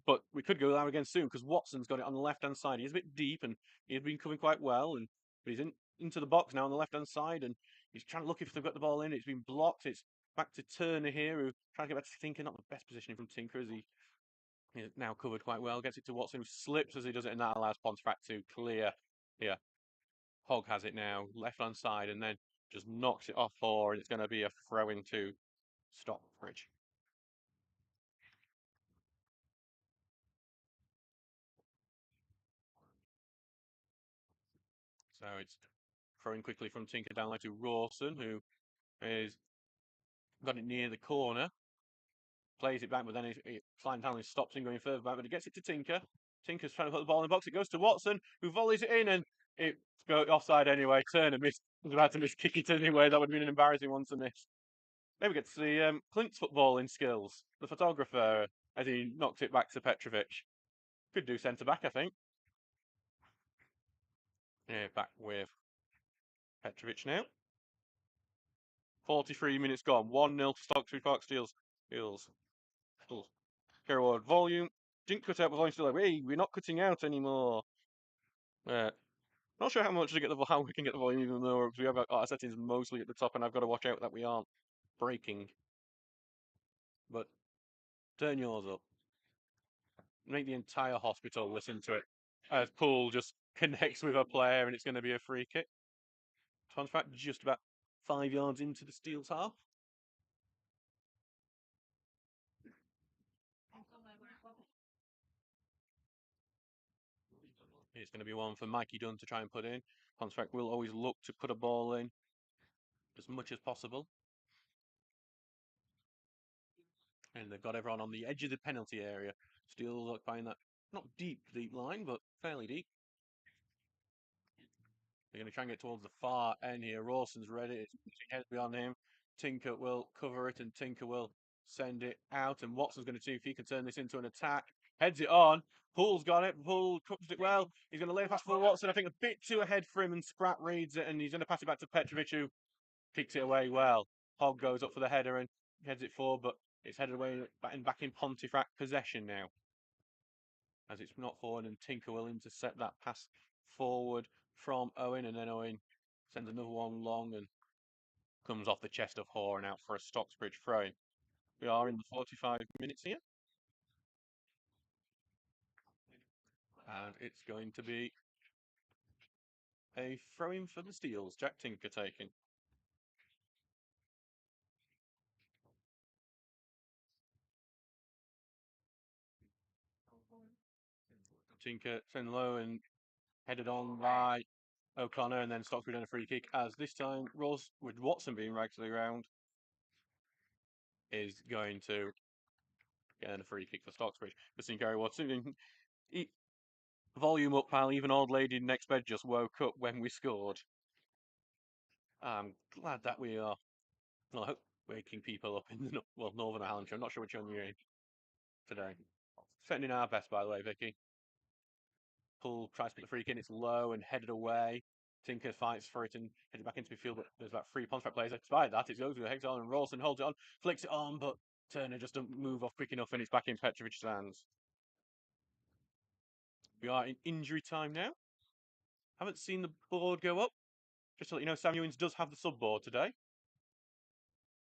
But we could go loud again soon, because Watson's got it on the left-hand side. He's a bit deep, and he's been covering quite well, but he's into the box now on the left-hand side, and he's trying to look if they've got the ball in. It's been blocked. It's back to Turner here, who trying to get back to Tinker. Not the best positioning from Tinker, as he's now covered quite well. Gets it to Watson, who slips as he does it, and that allows Pontefract to clear here. Hogg has it now, left-hand side, and then just knocks it off for, and it's going to be a throw-in to Stockbridge. So it's throwing quickly from Tinker down there to Rawson, who is got it near the corner. Plays it back, but then Klein Hanley stops him going further back, but he gets it to Tinker. Tinker's trying to put the ball in the box. It goes to Watson, who volleys it in, and it's offside anyway. Turner was about to miss kick it anyway. That would have been an embarrassing one to miss. There we get to see Clint's footballing skills, the photographer, as he knocked it back to Petrovic. Could do centre back, I think. Yeah, back with Petrovic now. 43 minutes gone. 1-0 to Stocksbridge Park Steels. Steels. Kerryward volume. Didn't cut out, but volume still like, hey, we're not cutting out anymore. Not sure how much to get how we can get the volume even more, because we have our settings mostly at the top, and I've got to watch out that we aren't breaking. But turn yours up. Make the entire hospital listen to it. As Poole just connects with a player, and it's going to be a free kick. Pontefract just about 5 yards into the Steel's half. It's going to be one for Mikey Dunn to try and put in. Pontefract will always look to put a ball in as much as possible. And they've got everyone on the edge of the penalty area. Steel's occupying that not deep line, but fairly deep. They're going to try and get towards the far end here. Rawson's ready. It's heads beyond him. Tinker will cover it, and Tinker will send it out. And Watson's going to see if he can turn this into an attack. Heads it on. Poole's got it. Poole cups it well. He's going to lay a pass for Watson. I think a bit too ahead for him, and Spratt reads it, and he's going to pass it back to Petrovic, who kicks it away well. Hogg goes up for the header and heads it forward, but it's headed away and back in Pontefract possession now. As it's not forward, and Tinker will intercept that pass forward from Owen, and then Owen sends another one long and comes off the chest of Hoare and out for a Stocksbridge throw-in. We are in the 45 minutes here. And it's going to be a throw-in for the Steels. Jack Tinker taking. Tinker sent low and headed on by O'Connor, and then Stocksbridge on a free kick, as this time Ross, with Watson being right to the ground, is going to get a free kick for Stocksbridge. Just Gary Watson. Volume up, pal. Even old lady next bed just woke up when we scored. I'm glad that we are, well, I hope, waking people up in the Northern Ireland. I'm not sure which one you're in today. Sending our best, by the way, Vicky. Poole tries to put the free kick in. It's low and headed away. Tinker fights for it and heads back into midfield, but there's about 3 Pontefract players. Despite that, it goes with Hexon, and Rawson holds it on, flicks it on, but Turner just doesn't move off quick enough, and it's back in Petrovic's hands. We are in injury time now. Haven't seen the board go up. Just to let you know, Sam Ewins does have the sub board today.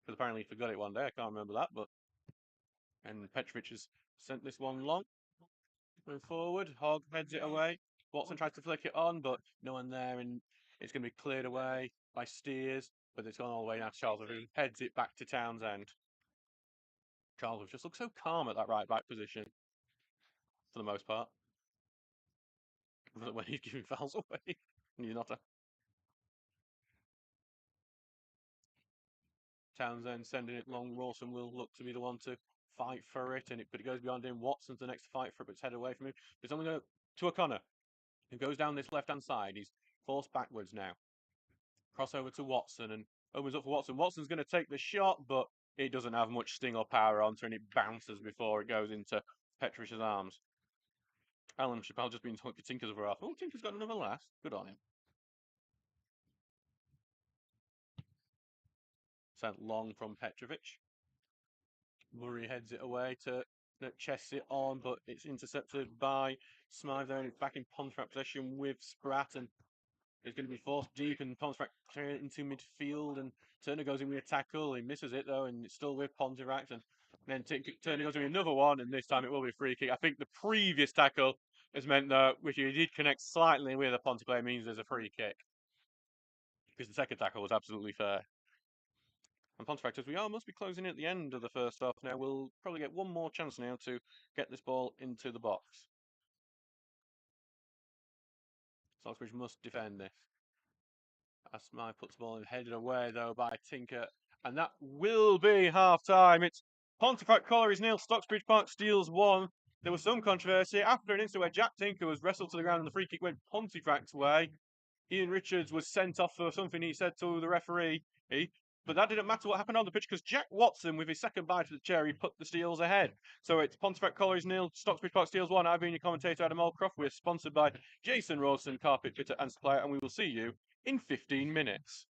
Because apparently he forgot it one day. I can't remember that, but. And Petrovic has sent this one long. Move forward. Hogg heads it away. Watson tries to flick it on, but no one there, and it's going to be cleared away by Steers. But it's gone all the way now to Charles, who heads it back to Townsend. Charles just looks so calm at that right back position, for the most part. When he's giving fouls away, and he's not a. Townsend sending it long. Rawson will look to be the one to fight for it, but it goes beyond him. Watson's the next to fight for it, but it's headed away from him. It's only going to O'Connor, who goes down this left-hand side. He's forced backwards now. Crossover to Watson, and opens up for Watson. Watson's going to take the shot, but it doesn't have much sting or power onto it, and it bounces before it goes into Petrovic's arms. Alan Chappelle just been talking to Tinker's over half. Oh, Tinker's got another last. Good on him. Sent long from Petrovic. Murray heads it away to chests it on, but it's intercepted by Smythe there, and it's back in Pontefract possession with Spratt, and it's going to be forced deep, and Pontefract clear it into midfield, and Turner goes in with a tackle. He misses it though, and it's still with Pontefract, and then Turner goes in with another one, and this time it will be a free kick. I think the previous tackle has meant that, which he did connect slightly with a Ponte player, means there's a free kick, because the second tackle was absolutely fair. And Pontefract, as we are, must be closing at the end of the first half now. We'll probably get one more chance now to get this ball into the box. Stocksbridge must defend this. Asmai puts the ball in, headed away though by Tinker, and that will be half time. It's Pontefract Collieries 0, Stocksbridge Park Steels 1. There was some controversy after an incident where Jack Tinker was wrestled to the ground and the free kick went Pontefract's way. Ian Richards was sent off for something he said to the referee, But that didn't matter what happened on the pitch because Jack Watson, with his second bite of the cherry, put the Steels ahead. So it's Pontefract Collieries 0, Stocksbridge Park Steels 1. I've been your commentator, Adam Allcroft. We're sponsored by Jason Rawson, Carpet Fitter and Supplier, and we will see you in 15 minutes.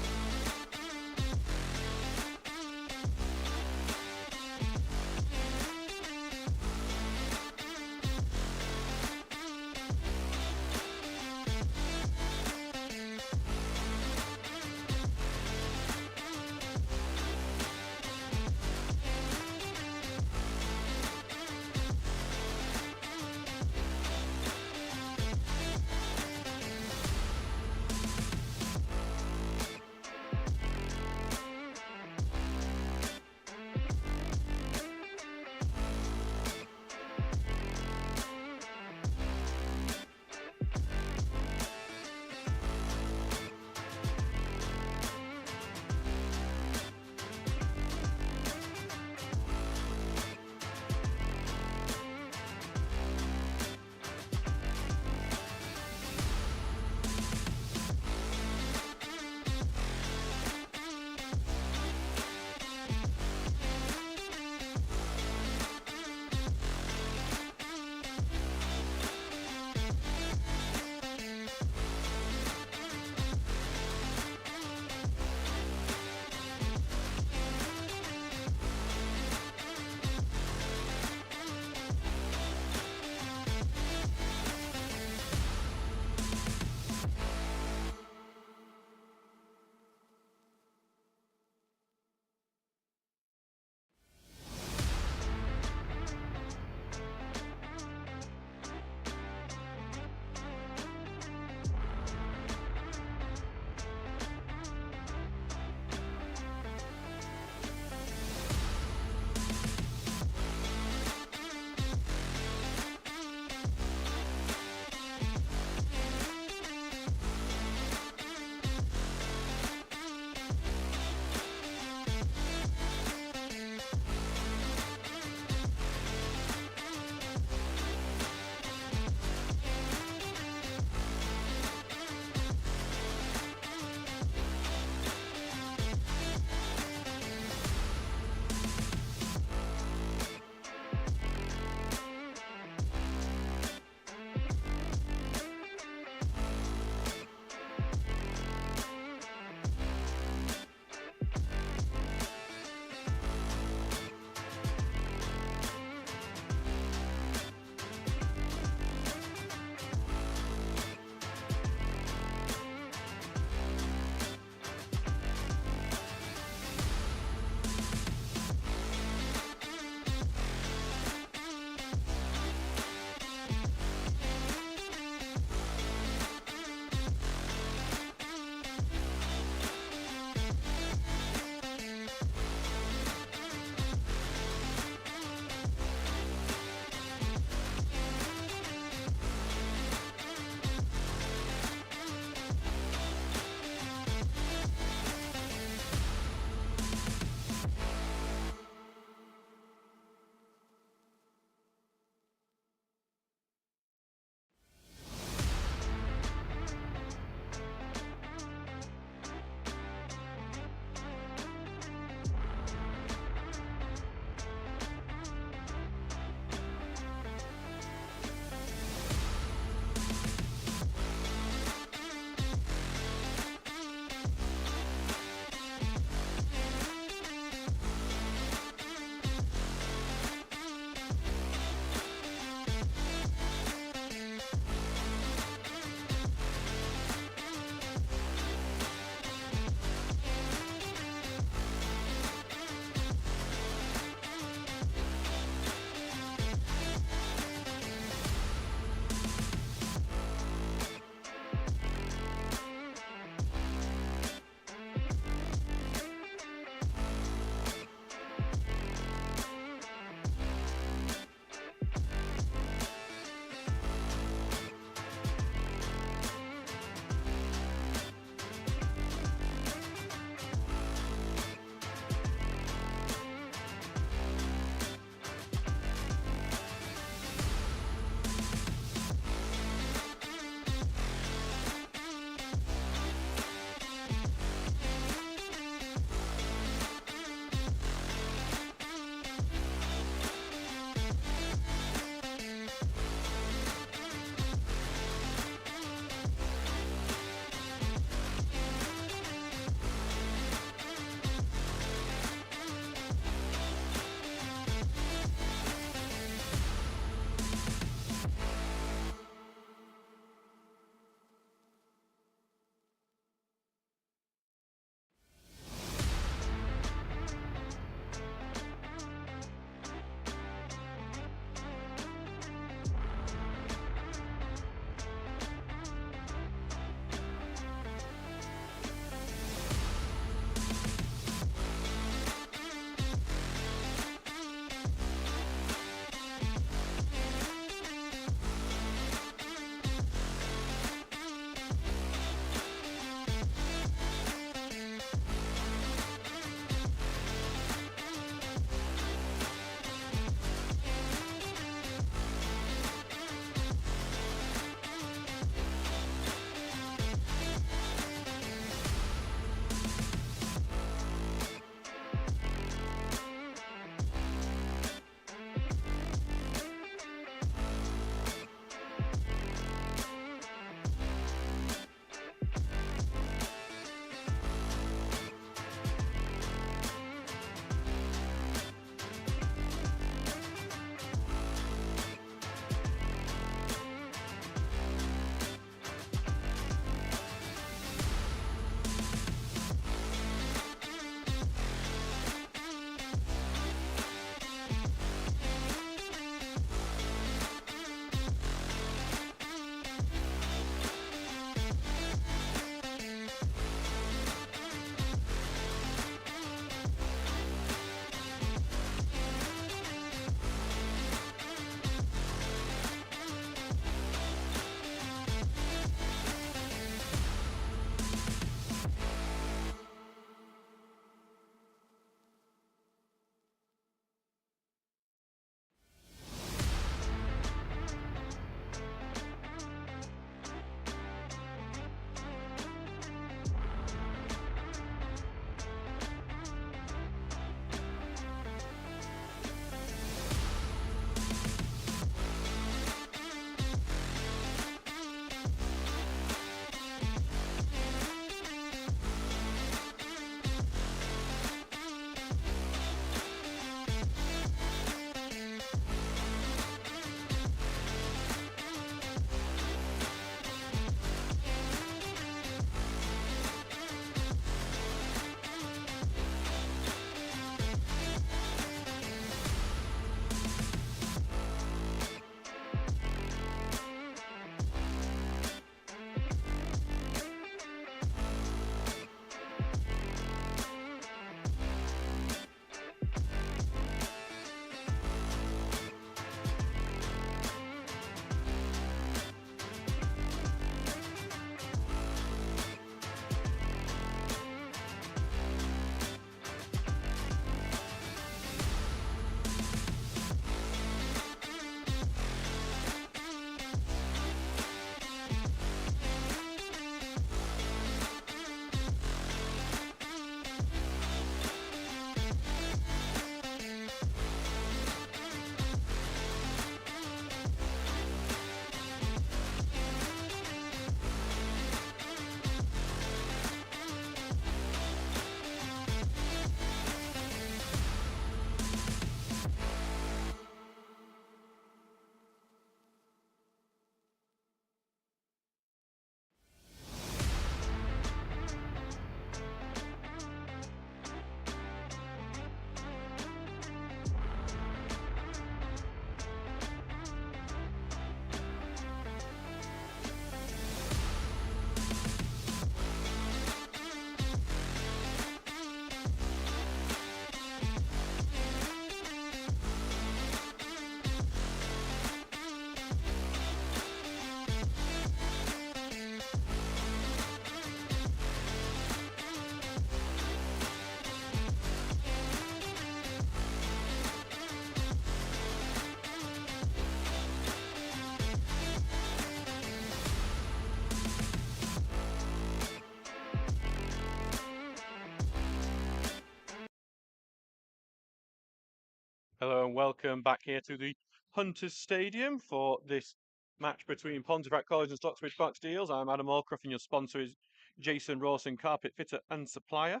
Hello and welcome back here to the Hunters Stadium for this match between Pontefract Collieries and Stocksbridge Park Steels. I'm Adam Allcroft and your sponsor is Jason Rawson, carpet fitter and supplier.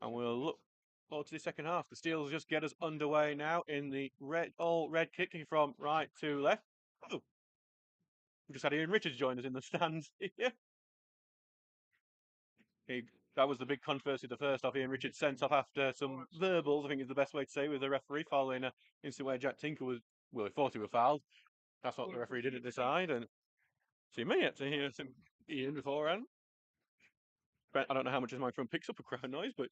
And we'll look forward to the second half. The Steels just get us underway now in the all red kicking from right to left. Oh, we just had Ian Richards join us in the stands here. That was the big controversy the first half. Ian Richards sent off after some verbals, I think is the best way to say, with the referee following an instant where Jack Tinker was, well, he thought he was fouled. That's what the referee didn't decide. And see, me yet to hear some Ian beforehand. But I don't know how much his microphone picks up a crowd noise, but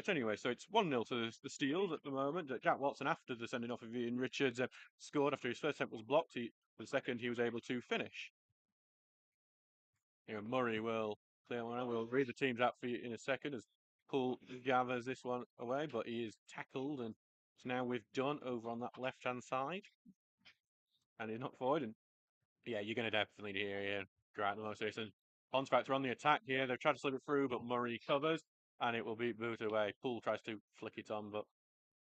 anyway, so it's 1-0 to the Steels at the moment. Jack Watson, after the sending off of Ian Richards, scored after his first attempt was blocked. For the second, he was able to finish. Murray will clear one out. We'll read the teams out for you in a second as Poole gathers this one away, but he is tackled and it's now with Dunn over on that left-hand side. And he's not forward. And yeah, you're going to definitely hear throughout the most season. Pontefract are on the attack here. They've tried to slip it through, but Murray covers and it will be booted away. Poole tries to flick it on, but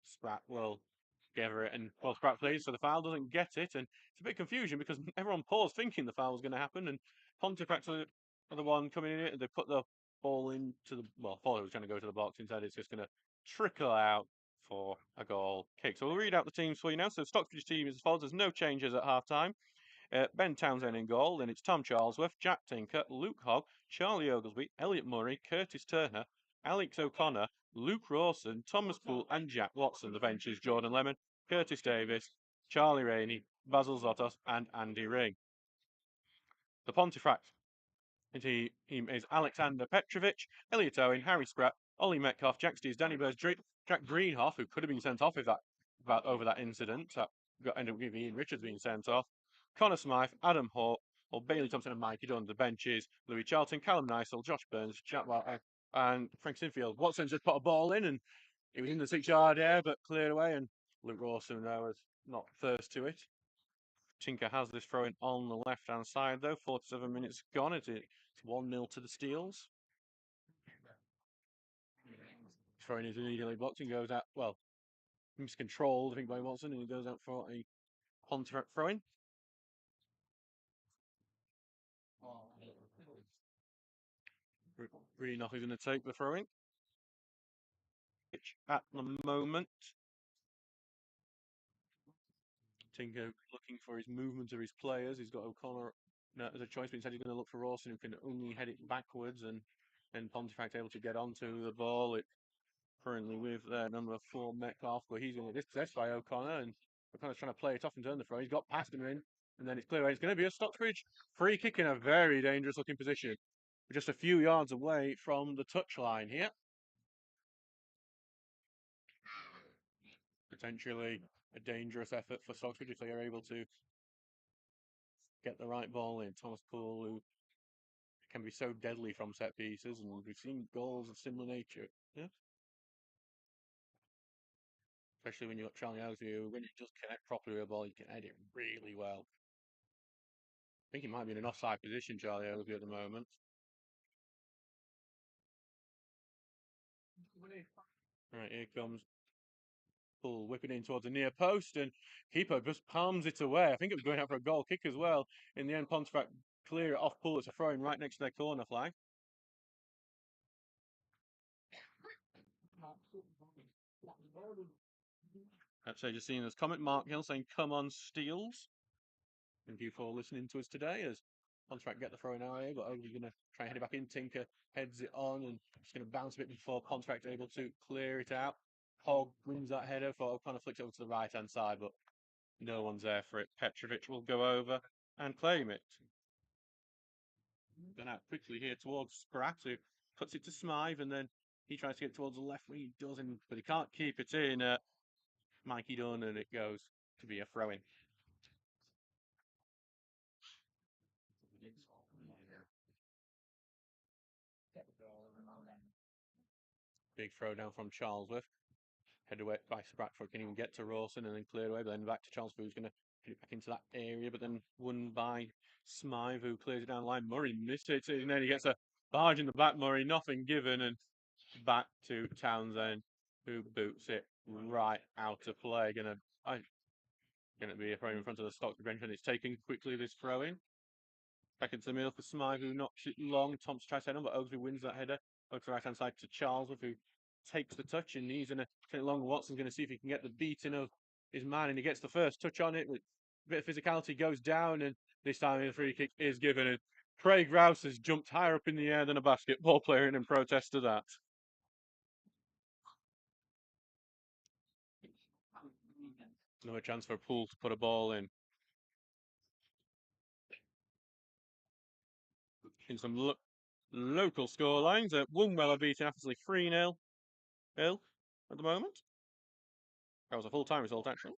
Spratt will gather it and Spratt plays, so the foul doesn't get it, and it's a bit of confusion because everyone paused thinking the foul was going to happen, and Pontefract are the one coming in and they put the ball into the thought it was trying to go to the box, instead it's just going to trickle out for a goal kick. So we'll read out the teams for you now. So Stocksbridge team is as follows. There's no changes at half time. Ben Townsend in goal, then it's Tom Charlesworth, Jack Tinker, Luke Hogg, Charlie Oglesby, Elliot Murray, Curtis Turner, Alex O'Connor, Luke Rawson, Thomas Poole, and Jack Watson. The bench is Jordan Lemon, Curtis Davis, Charlie Rainey, Basil Zotos, and Andy Ring. The Pontefract team is Alexander Petrovic, Elliot Owen, Harry Spratt, Ollie Metcalf, Jack Steers, Danny Burrs, Jack Greenhoff, who could have been sent off if over that incident. That ended up with Ian Richards being sent off. Connor Smythe, Adam Hawke, or Bailey Thompson and Mikey Dunn. The benches, Louis Charlton, Callum Nysel, Josh Burns, Jack Walker, and Frank Sinfield. Watson just put a ball in and it was in the 6-yard area but cleared away, and Luke Rawson there was not first to it. Tinker has this throw in on the left hand side though. 47 minutes gone. It's 1-0 to the Steels. Throwing is immediately blocked and goes out. Well, miscontrolled, I think, by Watson, and he goes out for a Pontefract throw-in. Greenock is going to take the throw-in. At the moment, Tinker looking for his movement of his players. He's got O'Connor as a choice, but instead he's going to look for Rawson, who can only head it backwards, and then Pontefract able to get onto the ball. It currently with number 4 Metcalf, but he's going to get dispossessed by O'Connor, and O'Connor's trying to play it off and turn the throw. He's got past him in, and then it's clear away. It's going to be a Stocksbridge free kick in a very dangerous looking position. We're just a few yards away from the touchline here. Potentially a dangerous effort for Stocksbridge if they are able to get the right ball in. Thomas Poole, who can be so deadly from set pieces, and we've seen goals of similar nature. Yeah. Especially when you've got Charlie Oglesby, who, when you just connect properly with a ball, you can head it really well. I think he might be in an offside position, Charlie Oglesby, at the moment. Right, here comes Poole whipping in towards the near post, and keeper just palms it away. I think it was going out for a goal kick as well. In the end, Pontefract clear it off Poole. It's a throw in right next to their corner flag. Actually, just seeing this comment, Mark Hill saying, "Come on, Steels." Thank you for listening to us today as Pontefract get the throw in area, but Ogley's going to try and head it back in. Tinker heads it on and it's going to bounce a bit before Pontefract able to clear it out. Hogg wins that header for kind of flicks over to the right hand side, but no one's there for it. Petrovic will go over and claim it. Then out quickly here towards Spratt, who puts it to Smythe, and then he tries to get towards the left wing. He doesn't, but he can't keep it in. Mikey Dunn, and it goes to be a throw in. Big throw down from Charlesworth. Headed away by Spratt before it can even get to Rawson, and then cleared away, but then back to Charlesworth, who's going to hit it back into that area, but then won by Smythe, who clears it down the line. Murray missed it, and then he gets a barge in the back. Murray, nothing given, and back to Townsend. who boots it right out of play. Gonna be a throw in front of the Stocksbridge bench, and it's taken quickly. This throw in. Back into the middle for Smythe, who knocks it long. Thompson tries to head on, but Oaksby wins that header. Over to the right hand side to Charlesworth, who takes the touch, and he's gonna take it long. Watson's gonna see if he can get the beating of his man, and he gets the first touch on it. With a bit of physicality, goes down, and this time the free kick is given. And Craig Rouse has jumped higher up in the air than a basketball player, and in protest to that. Another chance for Poole to put a ball in. In some local score lines, Wombwell are beating Athersley 3-0 at the moment. That was a full-time result, actually.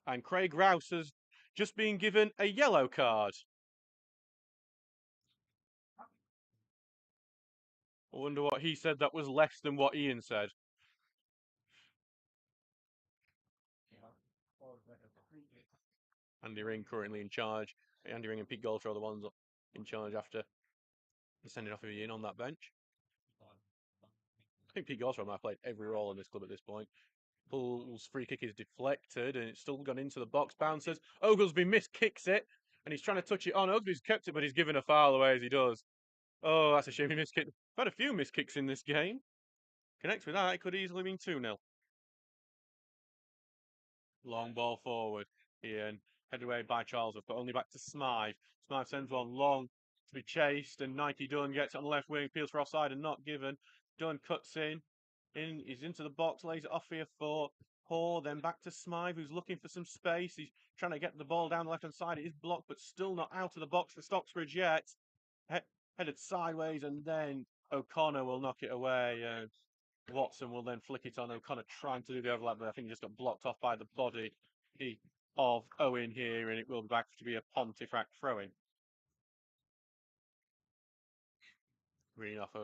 And Craig Rouse has just been given a yellow card. I wonder what he said that was less than what Ian said. Andy Ring currently in charge. Andy Ring and Pete Goldshaw are the ones in charge after sending off Ian on that bench. I think Pete Goldshaw might have played every role in this club at this point. Poole's free kick is deflected and it's still gone into the box. Bounces. Oglesby miskicks it and he's trying to touch it on. Oglesby's kept it, but he's given a foul away as he does. Oh, that's a shame he miskicked. I've had a few miskicks in this game. Connects with that, it could easily mean 2-0. Long ball forward. Ian headed away by Charlesworth, but only back to Smythe. Smythe sends one long to be chased, and Nike Dunn gets it on the left wing, peels for offside and not given. Dunn cuts in, he's into the box, lays it off here for Hoare, then back to Smythe, who's looking for some space. He's trying to get the ball down the left hand side. It is blocked, but still not out of the box for Stocksbridge yet. Headed sideways, and then O'Connor will knock it away. Watson will then flick it on. O'Connor trying to do the overlap, but I think he just got blocked off by the body of Owen here, and it will be back to be a Pontefract throw-in. Greenough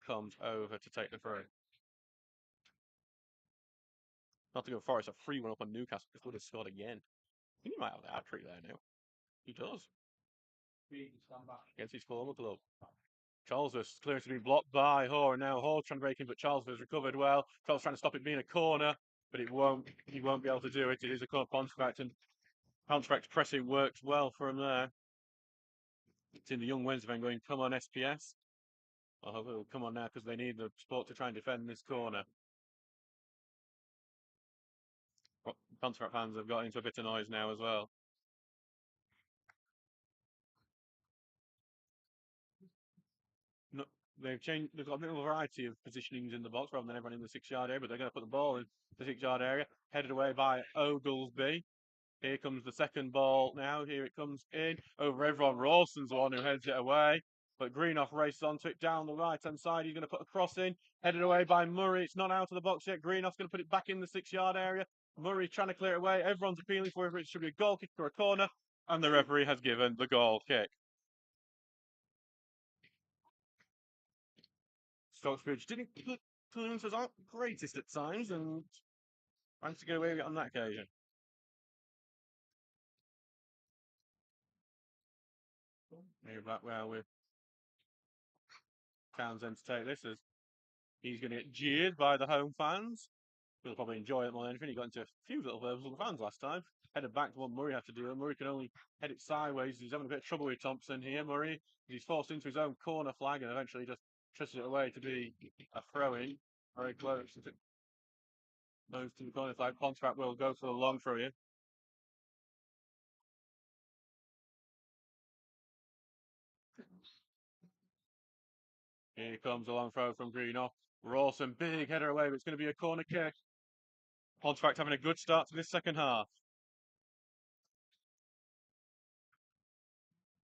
comes over to take the throw. Nottingham Forest a 3-1 up on Newcastle. Just would have scored again. I think he might have the hat-trick there now. He does. Against his former club. Charlesworth's clearance has been blocked by Hoare, and now Hoare trying to break in, but Charlesworth has recovered well. Charles trying to stop it being a corner, but he won't be able to do it. It is a corner Pontefract, and Pontefract's pressing works well for him there. It's in the young Wednesday fan going, come on SPS. I hope it'll come on now because they need the support to try and defend this corner. Pontefract fans have got into a bit of noise now as well. No, they've got a bit of a variety of positionings in the box rather than everyone in the 6-yard area, but they're going to put the ball in the 6-yard area, headed away by Oglesby. Here comes the second ball now. Here it comes in over everyone. Rawson's the one who heads it away. But Greenough races onto it down the right-hand side. He's going to put a cross in. Headed away by Murray. It's not out of the box yet. Greenough's going to put it back in the 6-yard area. Murray trying to clear it away. Everyone's appealing for it. It should be a goal kick or a corner. And the referee has given the goal kick. Stocksbridge didn't put clearances aren't greatest at times and managed to get away with it on that occasion. Maybe back well with Townsend to take this as he's going to get jeered by the home fans. He'll probably enjoy it more than anything. He got into a few little verbs with the fans last time. Headed back to what Murray had to do, and Murray can only head it sideways. He's having a bit of trouble with Thompson here. Murray, he's forced into his own corner flag and eventually just trusted it away to be a throw-in. Very close. Close to the corner flag. Pontefract will go for the long throw-in. Here comes a long throw from Greenough. Rawson, big header away, but it's going to be a corner kick. Pontefract having a good start to this second half.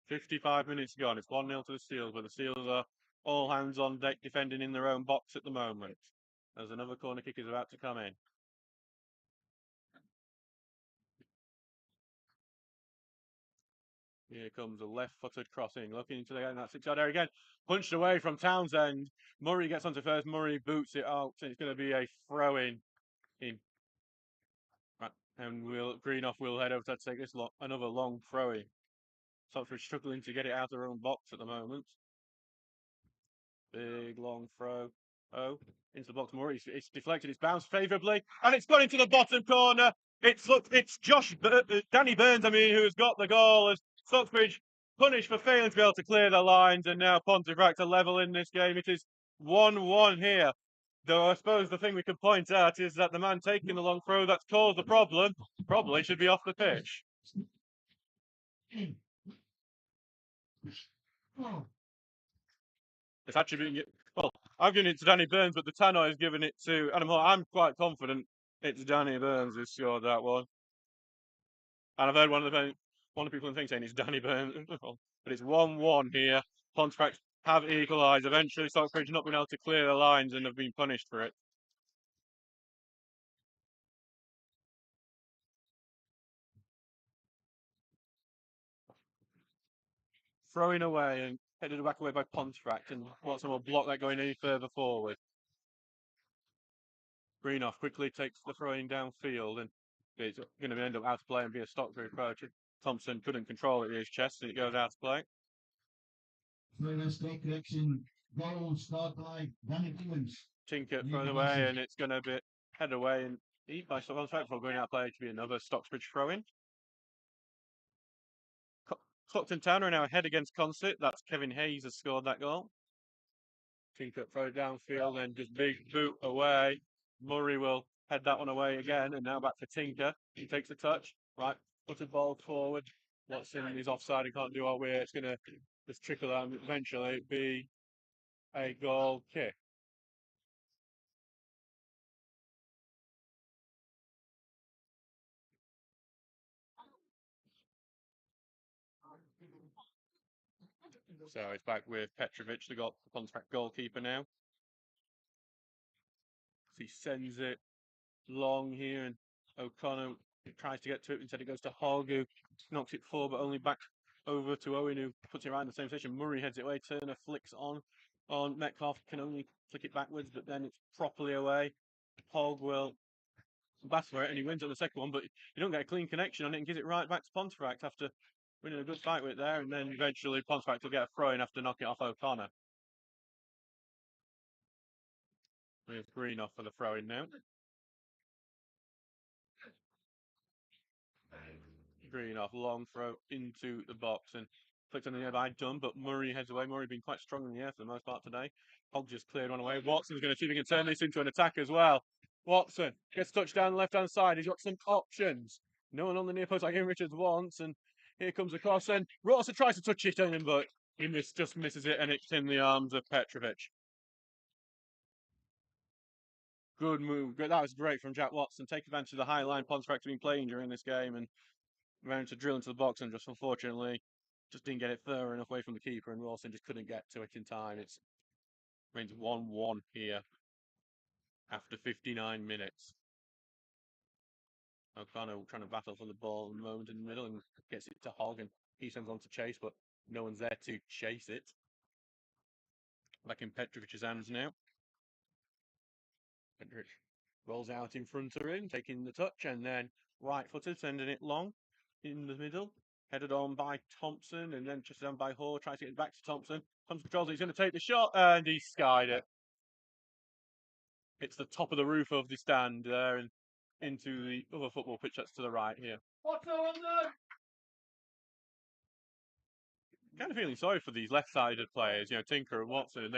55 minutes gone. It's 1-0 to the Steels, but the Steels are all hands on deck defending in their own box at the moment. As another corner kick is about to come in. Here comes a left-footed crossing, looking into that 6-yard area again. Punched away from Townsend. Murray gets onto first. Murray boots it out, and it's going to be a throw-in. And Greenough will head over to take this another long throw-in. Stocksbridge struggling to get it out of their own box at the moment. Big long throw. Oh, into the box more. It's deflected. It's bounced favourably, and it's gone into the bottom corner. It's Danny Burns, who has got the goal as Stocksbridge punished for failing to be able to clear the lines, and now Pontefract are level in this game. It is 1-1 here. Though I suppose the thing we could point out is that the man taking the long throw that's caused the problem probably should be off the pitch. It's actually been, well, I'm giving it to Danny Burns, but the tannoy is giving it to Adam Hall. I'm quite confident it's Danny Burns who scored that one. And I've heard one of the people in the thing saying it's Danny Burns, but it's 1-1 here. Pontefract have equalised. Eventually, Stockbridge not been able to clear the lines and have been punished for it. Throwing away and headed back away by Pontefract, and Watson will block that going any further forward. Greenoff quickly takes the throwing downfield, and it's going to end up out of play and be a Stockbridge approach. Thompson couldn't control it with his chest, and it goes out of play. Mistake correction. Goal scored by Danny Burns. Tinker thrown away, and it's going to be headed away and eat by Pontefract before going out of play to be another Stocksbridge throw-in. Stockton Town are now ahead against Concert. That's Kevin Hayes has scored that goal. Tinker throw it downfield and just big boot away. Murray will head that one away again, and now back for Tinker. He takes a touch, right, puts the ball forward. Watson is offside and can't do our way. It's going to just trickle down and eventually be a goal kick. So it's back with Petrovic, the Pontefract goalkeeper now. So he sends it long here, and O'Connor tries to get to it. Instead, it goes to Hogg, who knocks it forward, but only back over to Owen, who puts it right in the same position. Murray heads it away. Turner flicks on Metcalf, can only flick it backwards, but then it's properly away. Hogg will battle for it, and he wins on the second one, but you don't get a clean connection on it and gives it right back to Pontefract after winning a good fight with it there, and then eventually Pontefract will get a throw in after knocking it off O'Connor. With Greenoff for the throw in now. Greenoff, long throw into the box and flicked on the nearby Dunn, but Murray heads away. Murray been quite strong in the air for the most part today. Hogg just cleared one away. Watson's going to see if he can turn this into an attack as well. Watson gets touched down the left-hand side. He's got some options. No one on the near post like Ian Richards wants, and here comes the cross, and Rawson tries to touch it in, but he just misses it, and it's in the arms of Petrovic. Good move. That was great from Jack Watson. Take advantage of the high line Pontefract have been playing during this game, and managed to drill into the box, and just unfortunately just didn't get it far enough away from the keeper, and Rawson just couldn't get to it in time. It remains 1-1 here after 59 minutes. O'Connor trying to battle for the ball in the moment in the middle and gets it to Hogg, and he sends on to chase, but no one's there to chase it. Back in Petrovic's hands now. Petrovic rolls out in front of him, taking the touch, and then right-footed, sending it long in the middle. Headed on by Thompson, and then just down by Hall, tries to get it back to Thompson. Thompson controls it, he's going to take the shot, and he skied it. It's the top of the roof of the stand there, and into the other football pitch that's to the right here. What's on there? Kind of feeling sorry for these left-sided players, Tinker and Watson.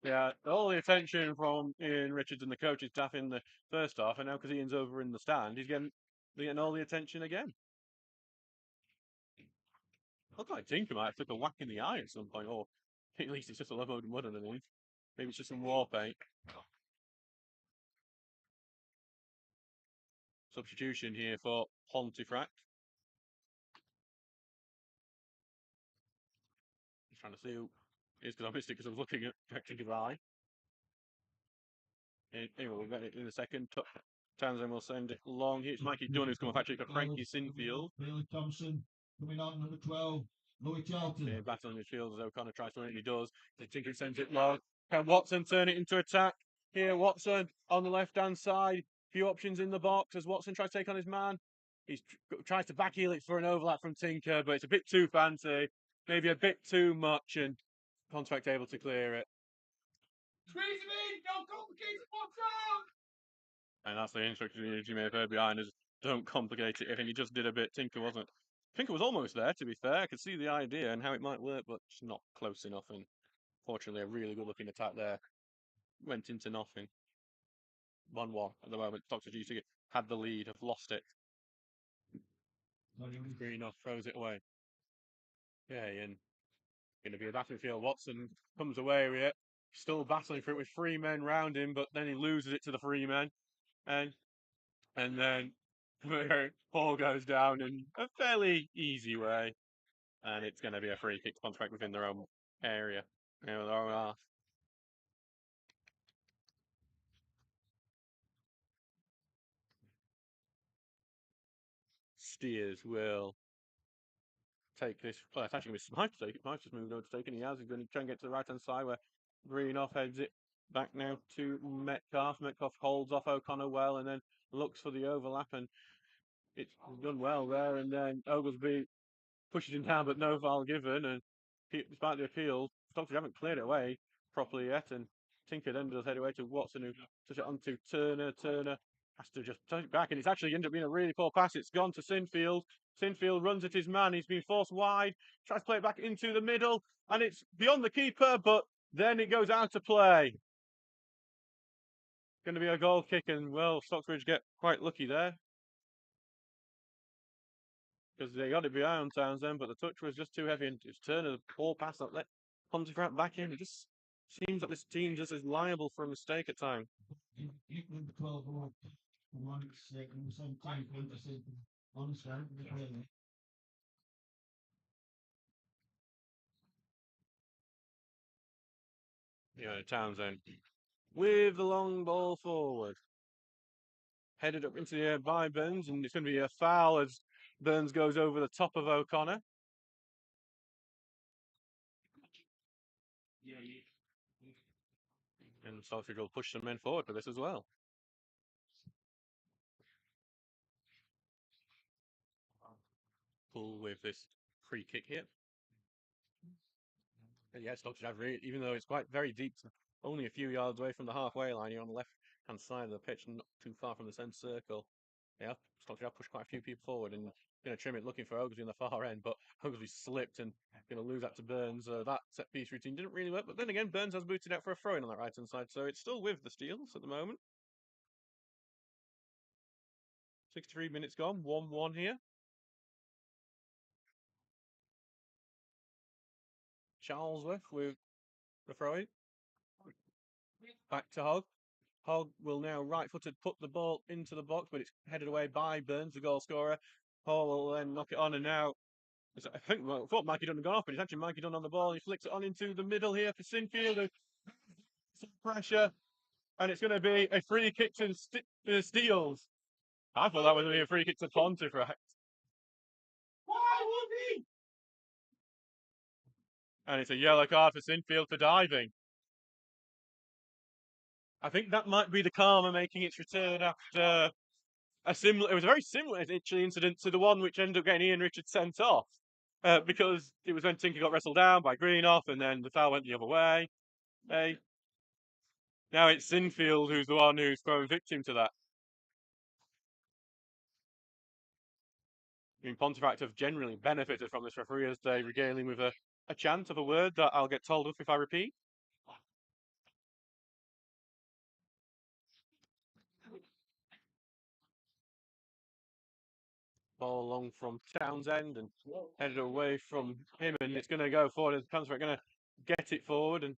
They had all the attention from Ian Richards and the coaches staff in the first half, and now because Ian's over in the stand, he's getting all the attention again. Looks like Tinker might have took a whack in the eye at some point, or at least it's just a load of mud underneath. Maybe it's just some war paint. Substitution here for Pontefract. Just trying to see who it is, because I missed it because I was looking at Tinker's eye. Anyway, we'll get it in a second. Townsend will send it long here. It's Mikey Dunn who's come off actually to Frankie Sinfield. Bailey Thompson coming on, number 12. Louis Charlton. Yeah, battling midfield as O'Connor tries to win it, he does. Tinker sends it long. Can Watson turn it into attack? Here, Watson on the left-hand side. Few options in the box as Watson tries to take on his man. He tries to backheel it for an overlap from Tinker, but it's a bit too fancy. Maybe a bit too much, and Pontefract able to clear it. Squeeze him in! Don't complicate it, box out! And that's the instruction you may have heard behind us. Don't complicate it. I think he just did a bit. Tinker wasn't. Tinker was almost there, to be fair. I could see the idea and how it might work, but just not close enough. And fortunately, a really good looking attack there went into nothing. 1-1 at the moment. Stocksbridge had the lead, have lost it. Greenough throws it away. Okay, and going to be a battlefield. Watson comes away with it. Still battling for it with 3 men round him, but then he loses it to the 3 men. And then Paul goes down in a fairly easy way. And it's going to be a free kick to Pontefract within their own area. Their own half. Steers will take this. Well, it's actually going to be Smythe to take it. Smythe just moved over to take it. He has. He's going to try and get to the right hand side where Greenoff heads it back now to Metcalf. Metcalf holds off O'Connor well and then looks for the overlap. And it's done well there. And then Oglesby pushes him down, but no foul given. And despite the appeal, Stockbridge haven't cleared it away properly yet. And Tinker then does head away to Watson, who touches it onto Turner. Turner has to just touch it back, and it's actually ended up being a really poor pass. It's gone to Sinfield. Sinfield runs at his man. He's been forced wide, tries to play it back into the middle, and it's beyond the keeper, but then it goes out to play. Going to be a goal kick, and well, Stocksbridge get quite lucky there. Because they got it behind Townsend, but the touch was just too heavy, and it's Turner, the poor pass that let Pontefract back in. It just seems that this team just is liable for a mistake at times. Number 12, 17, honestly, Yeah, Townsend with the long ball forward. Headed up into the air by Burns, and it's going to be a foul as Burns goes over the top of O'Connor. And Stockbridge will push some men forward for this as well. Pull with this free kick here. And yeah, Stockbridge have really, even though it's quite very deep, only a few yards away from the halfway line, you're on the left-hand side of the pitch, not too far from the centre circle. Yeah, Stockbridge have pushed quite a few people forward and going to trim it, looking for Oglesby in the far end, but Oglesby slipped and going to lose that to Burns. That set piece routine didn't really work, but then again, Burns has booted out for a throw in on that right hand side, so it's still with the Steels at the moment. 63 minutes gone, 1-1 here. Charlesworth with the throw in. Back to Hogg. Hogg will now right-footed put the ball into the box, but it's headed away by Burns, the goal scorer. Hall will then knock it on, and now I thought Mikey Dunn had gone off, but it's actually Mikey Dunn on the ball. He flicks it on into the middle here for Sinfield. Some pressure, and it's going to be a free kick to the Steels. I thought that was going to be a free kick to Pontefract. why would he? And it's a yellow card for Sinfield for diving. I think that might be the karma making its return after it was a very similar actually incident to the one which ended up getting Ian Richards sent off. Because it was when Tinker got wrestled down by Greenoff and then the foul went the other way. Now it's Sinfield who's the one who's thrown victim to that. I mean, Pontefract have generally benefited from this referee as they regale him with a chant of a word that I'll get told off if I repeat. Ball along from Townsend and headed away from him, and it's going to go forward. As Pontefract going to get it forward, and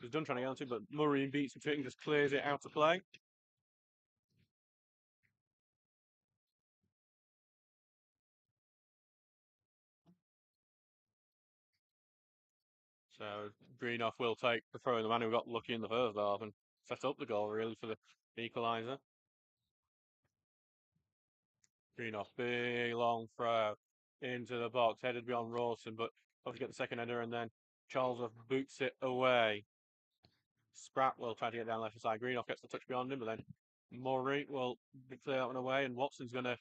was done trying to get onto it, but Murray beats him to it and just clears it out of play. So Greenoff will take the throw, the man who got lucky in the first half and set up the goal really for the equaliser. Greenoff, big long throw into the box, headed beyond Rawson, but obviously get the second header, and then Charles boots it away. Spratt will try to get down left side. Greenoff gets the touch beyond him, but then Murray will clear that one away, and Watson's going to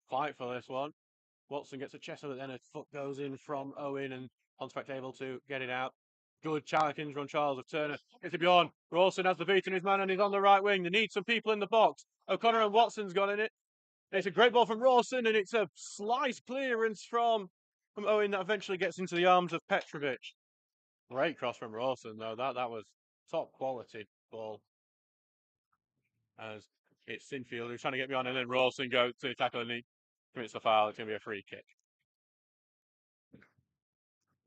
fight for this one. Watson gets a chest, but then a foot goes in from Owen, and Pontefract able to get it out. Good challenge from Charles of Turner. Gets it beyond. Rawson has the beat in his man and he's on the right wing. They need some people in the box. O'Connor and Watson's got in it. It's a great ball from Rawson and it's a slice clearance from Owen that eventually gets into the arms of Petrovic. Great cross from Rawson though. That was top quality ball. As it's Sinfield who's trying to get beyond and then Rawson goes to tackle and he commits the foul. It's going to be a free kick.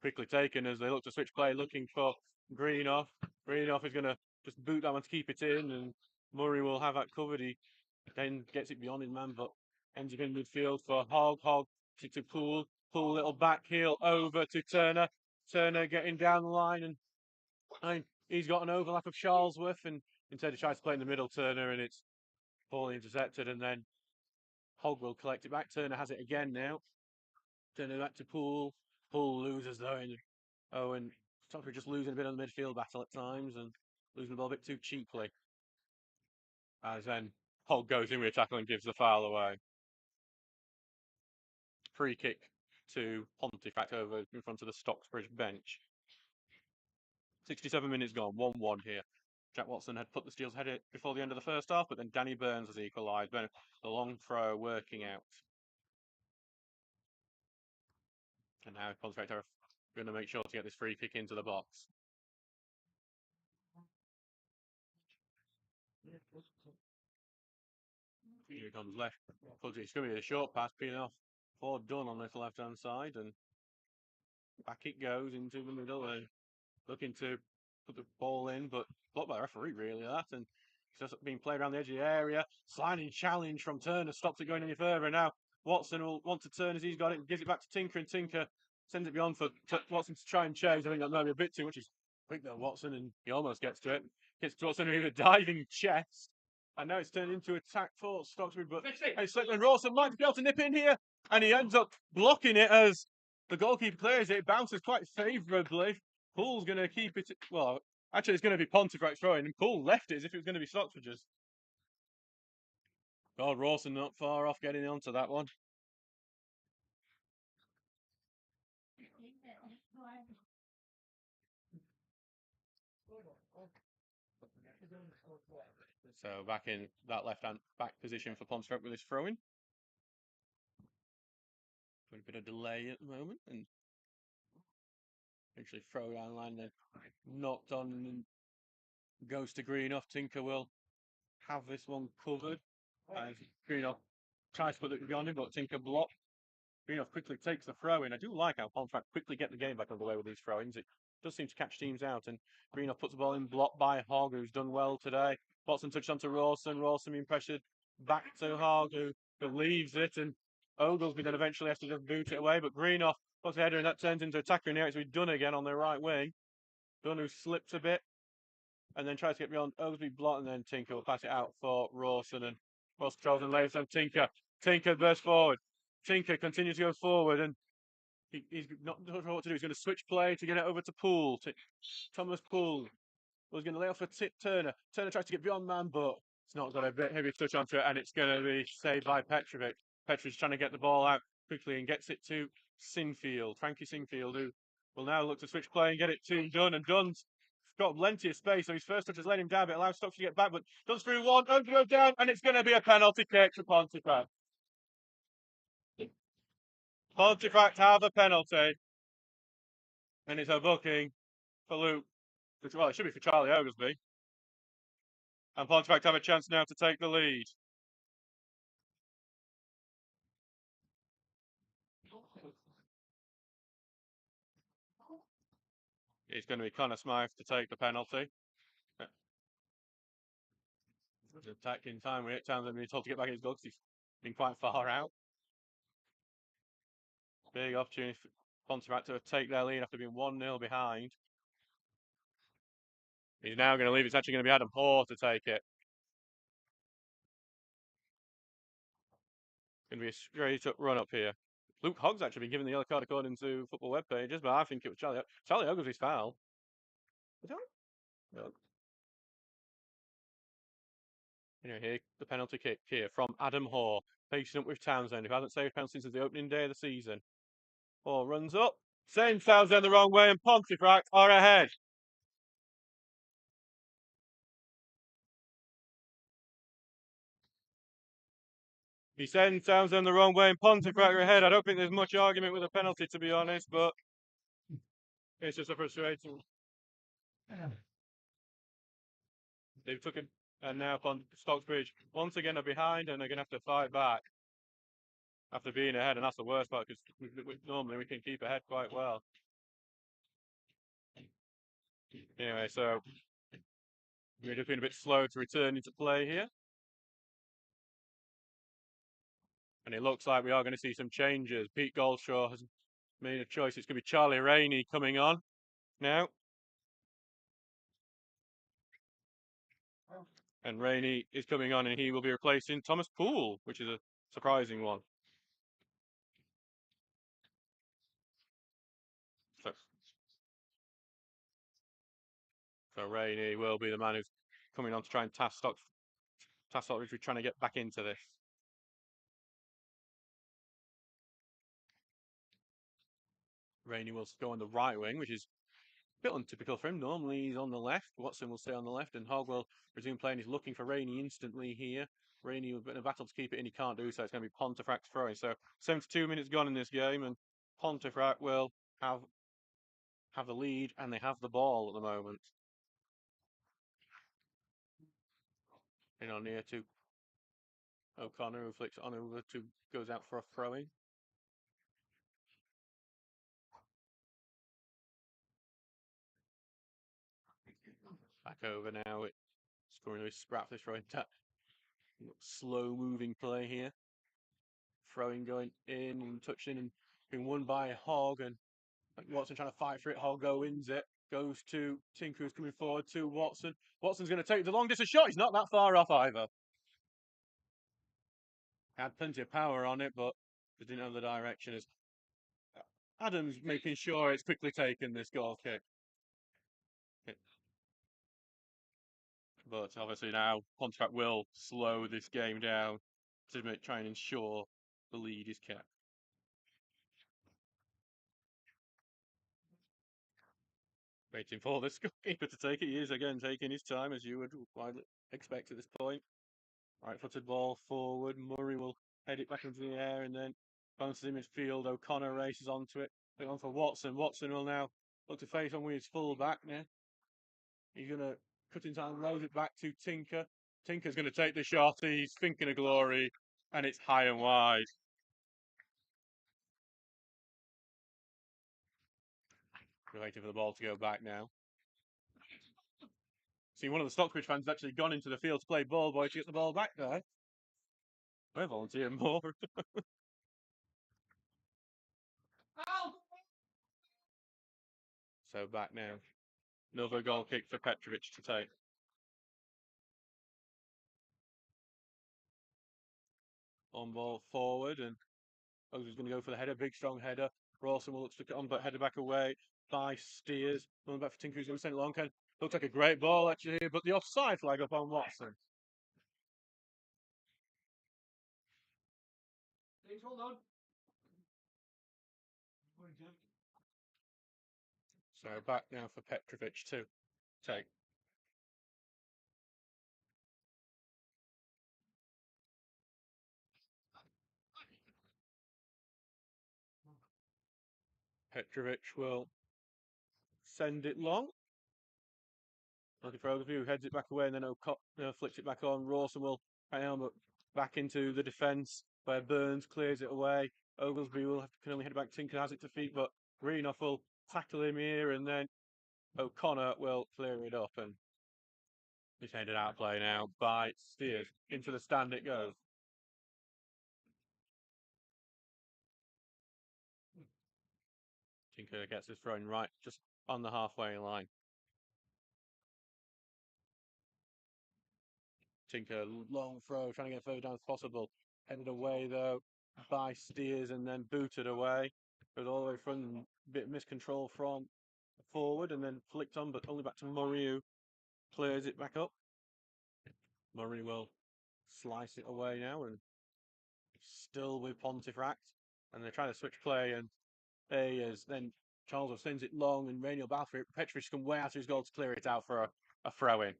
Quickly taken as they look to switch play, looking for Greenoff. Greenoff is going to just boot that one to keep it in, and Murray will have that covered. He then gets it beyond his man, but ends up in midfield for Hogg. Hogg to Poole. Poole little back heel over to Turner. Turner getting down the line, and he's got an overlap of Charlesworth, and instead he tries to play in the middle, Turner, and it's poorly intercepted, and then Hogg will collect it back. Turner has it again now. Turner back to Poole. Poole loses though, and Stockbridge just losing a bit on the midfield battle at times and losing the ball a bit too cheaply. As then Hogg goes in with a tackle and gives the foul away. Free kick to Pontefract over in front of the Stocksbridge bench. 67 minutes gone, 1-1 here. Jack Watson had put the Steels ahead before the end of the first half, but then Danny Burns has equalised. The long throw working out. And now Pontefract are going to make sure to get this free kick into the box. Here it comes left. It's going to be a short pass, peeling off for Dunn on this left-hand side, and back it goes into the middle, and looking to put the ball in, but blocked by the referee, really, that, and it's just being played around the edge of the area. Sliding challenge from Turner, stops it going any further, and now Watson will want to turn as he's got it, and gives it back to Tinker, and Tinker sends it beyond for Watson to try and chase. I think that might be a bit too much. He's quick though, Watson, and he almost gets to it. Gets to Watson with a diving chest. And now it's turned into attack for Stocksbridge, but and Rawson might be able to nip in here, and he ends up blocking it as the goalkeeper clears it. It bounces quite favourably. Poole's going to keep it. Well, actually, it's going to be Pontefract throwing, and Poole left it as if it was going to be Stocksbridge's. God, Rawson not far off getting onto that one. So back in that left-hand back position for Pontefract with his throwing. A bit of delay at the moment, and eventually throw down the line, then knocked on and goes to Greenoff. Tinker will have this one covered. As Greenoff tries to put it beyond him, but Tinker blocked. Greenoff quickly takes the throw in. I do like how Pontefract quickly get the game back underway with these throw-ins. It does seem to catch teams out, and Greenoff puts the ball in, blocked by Hogg, who's done well today. Watson touched onto Rawson. Rawson being pressured back to Hogg, who leaves it, and Oglesby then eventually has to just boot it away. But Greenoff puts the header, and that turns into attacker. Now it's with Dunn again on the right wing. Dunn, who slips a bit and then tries to get beyond Oglesby, blocked, and then Tinker will pass it out for Rawson, and Ross controls and lays on Tinker. Tinker bursts forward. Tinker continues to go forward, and he's not sure what to do. He's going to switch play to get it over to Poole. Thomas Poole was going to lay off for Turner. Turner tries to get beyond man, but it's not got a bit heavy touch onto it, and it's going to be saved by Petrovic. Petrovic's trying to get the ball out quickly and gets it to Sinfield, Frankie Sinfield, who will now look to switch play and get it to Dunn, and Dunn's got plenty of space, so his first touch has let him down, but it allows Stocks to get back, but Dunn's through one, over down, and it's going to be a penalty kick for Pontefract. Pontefract have a penalty, and it's a booking for Luke. Well, it should be for Charlie Oglesby. And Pontefract have a chance now to take the lead. It's going to be Connor Smythe to take the penalty. Attack in time with it. Townsend being told to get back in his goal because he's been quite far out. Big opportunity for Pontefract to take their lead after being 1-0 behind. He's now going to leave. It's actually going to be Adam Hoare to take it. Going to be a straight up run up here. Luke Hogg's actually been given the yellow card according to football web pages, but I think it was Charlie Oglesby's foul. No. Anyway, here the penalty kick here from Adam Hoare, facing up with Townsend, who hasn't saved penalties since the opening day of the season. Hoare runs up, Same sounds in the wrong way, and Pontefract are ahead. He sends sounds in the wrong way, and Pontefract are ahead. I don't think there's much argument with a penalty, to be honest, but it's just a frustrating. They've took it, and now Stocksbridge once again are behind, and they're going to have to fight back after being ahead, and that's the worst part because normally we can keep ahead quite well. Anyway, so we're just being a bit slow to return into play here. And it looks like we are going to see some changes. Pete Goldshaw has made a choice. It's going to be Charlie Rainey coming on now. And Rainey is coming on, and he will be replacing Thomas Poole, which is a surprising one. So Rainey will be the man who's coming on to try and task Stockbridge with trying to get back into this. Rainey will go on the right wing, which is a bit untypical for him. Normally he's on the left. Watson will stay on the left, and Hogg will resume playing. He's looking for Rainey instantly here. Rainey will be in a battle to keep it, and he can't do so. It's going to be Pontefract throwing. So 72 minutes gone in this game, and Pontefract will have the lead, and they have the ball at the moment. In on near to O'Connor, who flicks on over to goes out for a throwing. Back over now. It's scoring with Spratt this throwing tap. Slow moving play here. Throwing going in and touching and being won by Hogg, and Watson trying to fight for it. Hogg wins it. Goes to Tinker, who's coming forward to Watson. Watson's going to take the long distance shot. He's not that far off either. Had plenty of power on it, but they didn't know the direction. As Adam's making sure it's quickly taken, this goal kick. But obviously now Pontefract will slow this game down to try and ensure the lead is kept. Waiting for the goalkeeper to take it. He is again taking his time, as you would widely expect at this point. Right-footed ball forward. Murray will head it back into the air and then bounces in midfield. O'Connor races onto it. Going on for Watson. Watson will now look to face on with his full back now. He's going to cut in time, load it back to Tinker. Tinker's going to take the shot. He's thinking of glory, and it's high and wide. We're waiting for the ball to go back now. See, one of the Stockbridge fans has actually gone into the field to play ball boy to get the ball back there. We're volunteering more. So back now. Another goal kick for Petrovic to take. On ball forward, and O's going to go for the header. Big strong header. Rawson will look to on, but header back away by Steers. Going back for Tinker, who's going to send it long. Looks like a great ball actually, but the offside flag up on Watson. Please hold on. So back now for Petrovic to take. Petrovic will send it long. Looking for overview, heads it back away, and then O'Connor flicks it back on. Rawson will back into the defence where Burns clears it away. Oglesby can only head back. Tinker has it to feet, but Greenoff will tackle him here, and then O'Connor will clear it up, and he's headed out play now by Steers. Into the stand it goes. Tinker gets his thrown right just on the halfway line. Tinker, long throw, trying to get further down as possible. Headed away though by Steers and then booted away. Goes all the way from a bit of miscontrol from forward and then flicked on, but only back to Murray, who clears it back up. Murray will slice it away now, and still with Pontefract, and they're trying to switch play, and Ayers then Charles sends it long, and Rainey will battle for it. Petrovic can way out of his goal to clear it out for a throw-in.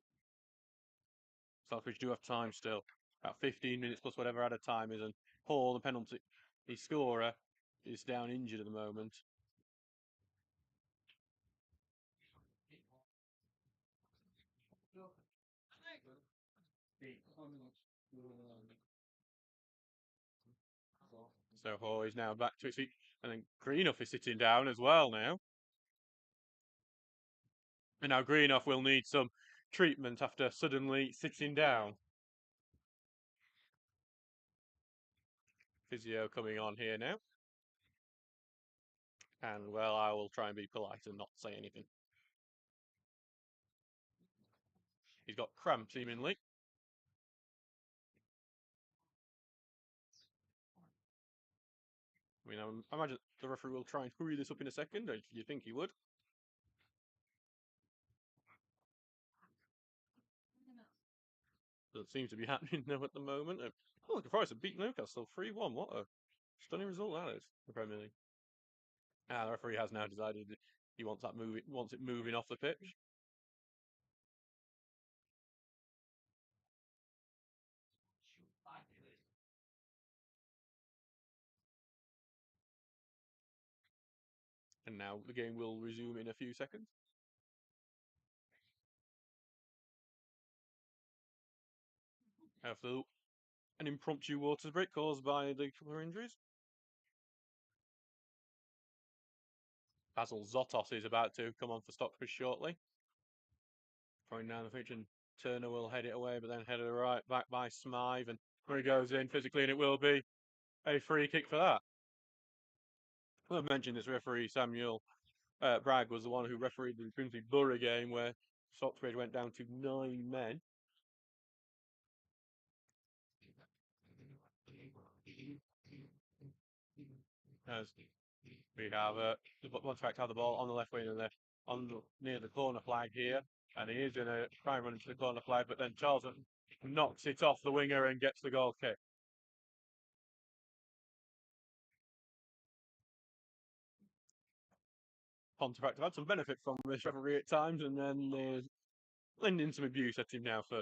Stockbridge do have time still. About 15 minutes plus whatever added time is, and Hall, the penalty scorer, is down injured at the moment. So Hall is now back to his feet, and then Greenough is sitting down as well now. And now Greenough will need some treatment after suddenly sitting down. Physio coming on here now. And, well, I will try and be polite and not say anything. He's got cramp, seemingly. I mean, I imagine the referee will try and hurry this up in a second. Don't you think he would? Doesn't seem to be happening now at the moment. Oh, look, Forest have beat Newcastle 3-1. What a stunning result that is for Premier League. The referee has now decided that he wants it moving off the pitch. And now the game will resume in a few seconds. After an impromptu water break caused by the couple of injuries. Basil Zotos is about to come on for Stockbridge shortly. Throwing down the pitch, and Turner will head it away, but then headed right back by Smythe, and where he goes in physically, and it will be a free kick for that. Well, I've mentioned this referee, Samuel Bragg, was the one who refereed the Grimsby Borough game where Stockbridge went down to 9 men. As we have the Pontefract have the ball on the left wing and near the corner flag here, and he is going to try and run into the corner flag, but then Charlton knocks it off the winger and gets the goal kick. Pontefract have had some benefit from this referee at times, and then there's lending some abuse at him now for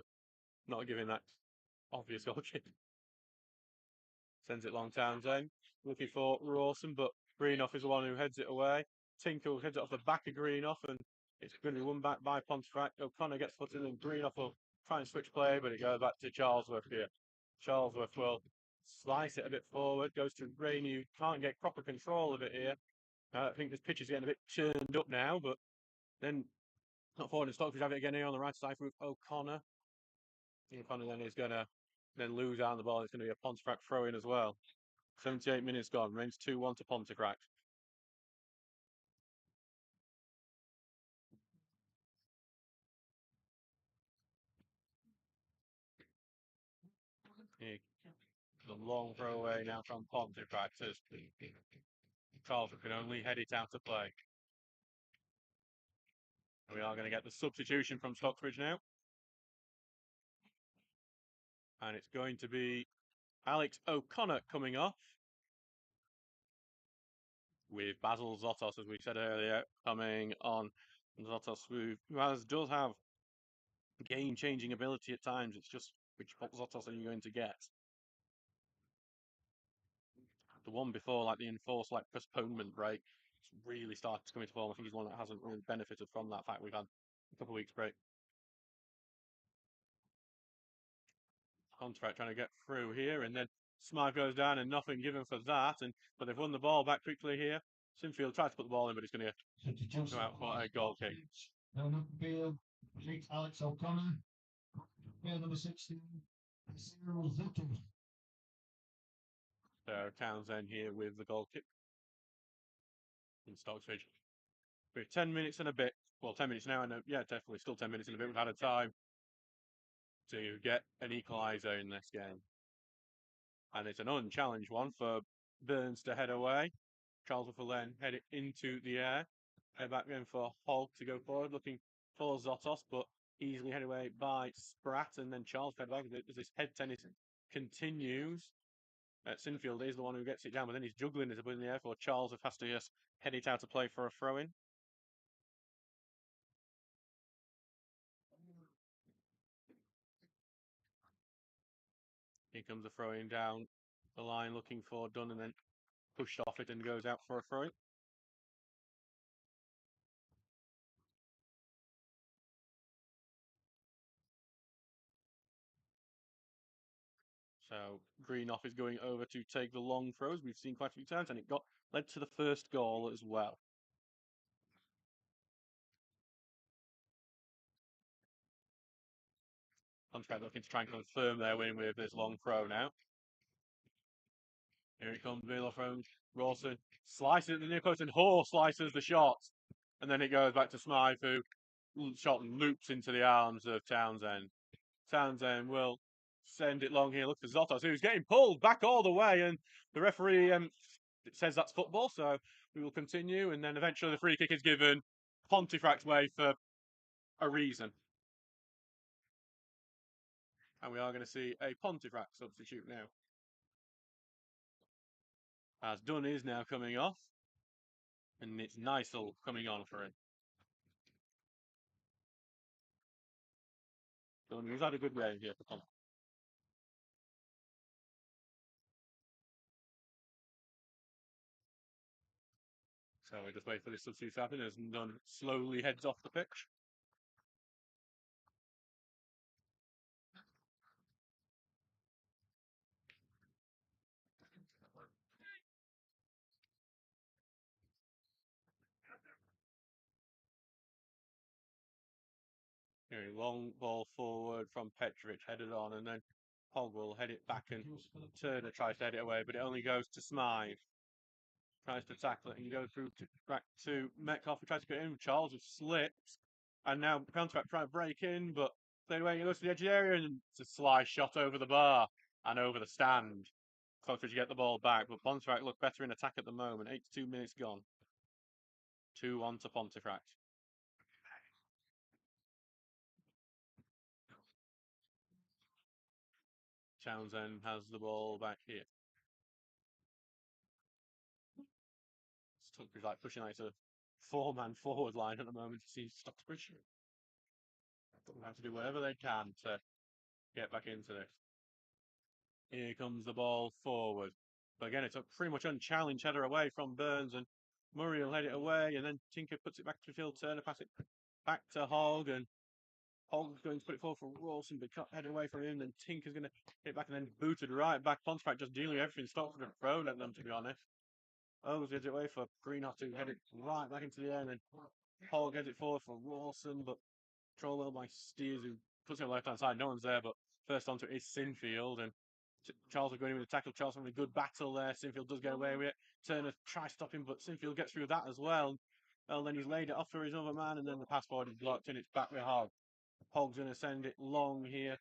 not giving that obvious goal kick. Sends it long Townsend, looking for Rawson, but Greenough is the one who heads it away. Tinkle heads it off the back of Greenough, and it's going to be won back by Pontefract. O'Connor gets footed, and Greenough will try and switch play, but it goes back to Charlesworth here. Charlesworth will slice it a bit forward, goes to Rainey, who can't get proper control of it here. I think this pitch is getting a bit churned up now, but then not forward, and Stockbridge have it again here on the right side with O'Connor. O'Connor then is going to lose out on the ball. It's going to be a Pontefract throw-in as well. 78 minutes gone. Remains 2-1 to Pontefract. The long throw away now from Pontefract as Charlton can only head it out to play. We are going to get the substitution from Stocksbridge now. And it's going to be Alex O'Connor coming off, with Basil Zotos, as we said earlier, coming on. Zotos, who does have game-changing ability at times. It's just which Zotos are you going to get? The one before, like the enforced postponement break, really started to come into form. I think he's one that hasn't really benefited from that fact. We've had a couple of weeks break. Pontefract trying to get through here, and then Smythe goes down, and nothing given for that. But they've won the ball back quickly here. Sinfield tried to put the ball in, but it's going to come out for a goal kick. Alex O'Connor. Number 16. So Townsend here with the goal kick in Stocksbridge. We're 10 minutes and a bit. Well, 10 minutes now, and yeah, definitely still 10 minutes and a bit. We've had a time to get an equaliser in this game. And it's an unchallenged one for Burns to head away. Charles will then head it into the air. Head back in for Hogg to go forward, looking for Zotos, but easily headed away by Spratt. And then Charles fed back as this head tennis continues. Sinfield is the one who gets it down, but then he's juggling it up in the air for Charles, who has to just head it out to play for a throw-in. Here comes a throw-in down the line, looking for Dunn, and then pushed off it and goes out for a throw-in. So Greenoff is going over to take the long throws. We've seen quite a few times, and it led to the first goal as well. Pontefract looking to try and confirm their win with this long throw now. Here it comes, Velo from Rawson. Slices at the near post, and Hoare slices the shot. And then it goes back to Smythe, who shot loops into the arms of Townsend. Townsend will send it long here. Look for Zotos, who's getting pulled back all the way, and the referee says that's football, so we will continue. And then eventually the free kick is given Pontefract's way for a reason. And we are going to see a Pontefract substitute now. As Dunn is now coming off, and it's Nysel coming on for him. Dunn, he's had a good game here for Pontefract. So we just wait for this substitute to happen as Dunn slowly heads off the pitch. Here, long ball forward from Petrovic, headed on, and then Hogg will head it back, and Turner tries to head it away, but it only goes to Smythe. Tries to tackle it and go through back to Metcalf, who tries to get in. Charles has slipped, and now Pontefract trying to break in, but played away. He goes to the edge of the area, and it's a slice shot over the bar and over the stand. Stocksbridge get the ball back, but Pontefract look better in attack at the moment. 82 minutes gone. 2-1 to Pontefract. Townsend has the ball back here. Stocksbridge like pushing like a four-man forward line at the moment to see Stocksbridge. They have to do whatever they can to get back into this. Here comes the ball forward. But again, it's a pretty much unchallenged header away from Burns, and Murray will head it away, and then Tinker puts it back to field. Turner pass it back to Hogg, and Hogg's going to put it forward for Rawson, but cut headed away from him. Then Tinker's going to hit back and then booted right back. Pontefract just dealing with everything. Stockford have thrown at them, to be honest. Hogg gets it away for Greenoff to head it right back into the air, and then Hogg gets it forward for Rawson, but controlled well by Steers, who puts it on the left hand side. No one's there, but first onto it is Sinfield, and Charles are going in with a tackle. Charles having a good battle there. Sinfield does get away with it. Turner tries to stop him, but Sinfield gets through that as well. Well, then he's laid it off for his other man, and then the pass forward is blocked, and it's back with Hogg. Hogg's going to send it long here,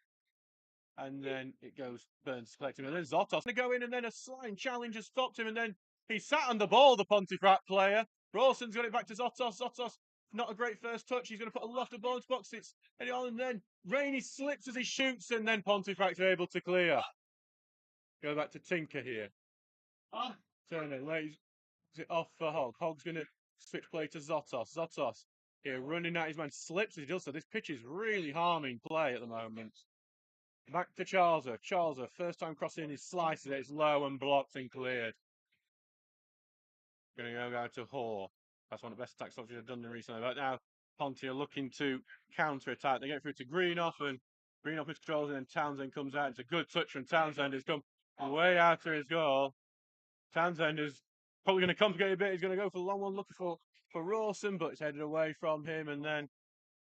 and then it goes Burns collecting, and then Zotos going to go in, and then a sliding challenge has stopped him, and then he sat on the ball, the Pontefract player. Rawson's got it back to Zotos. Zotos, not a great first touch. He's going to put a lot of ball into box. It's heading on, and then Rainey slips as he shoots, and then Pontefract's able to clear. Go back to Tinker here. Turner lays it off for Hogg. Hogg's going to switch play to Zotos. Zotos here running at his man, slips as he does so. This pitch is really harming play at the moment. Back to Charleser. Charleser, first time crossing, he slices it. It's low and blocked and cleared. Going to go to Hoare. That's one of the best attacks Stockbridge have done recently. But now Ponte are looking to counter-attack. They get through to Greenoff, and Greenoff is controls, and then Townsend comes out. It's a good touch from Townsend. He's come way after his goal. Townsend is probably going to complicate a bit. He's going to go for the long one, looking for Rawson, but it's headed away from him. And then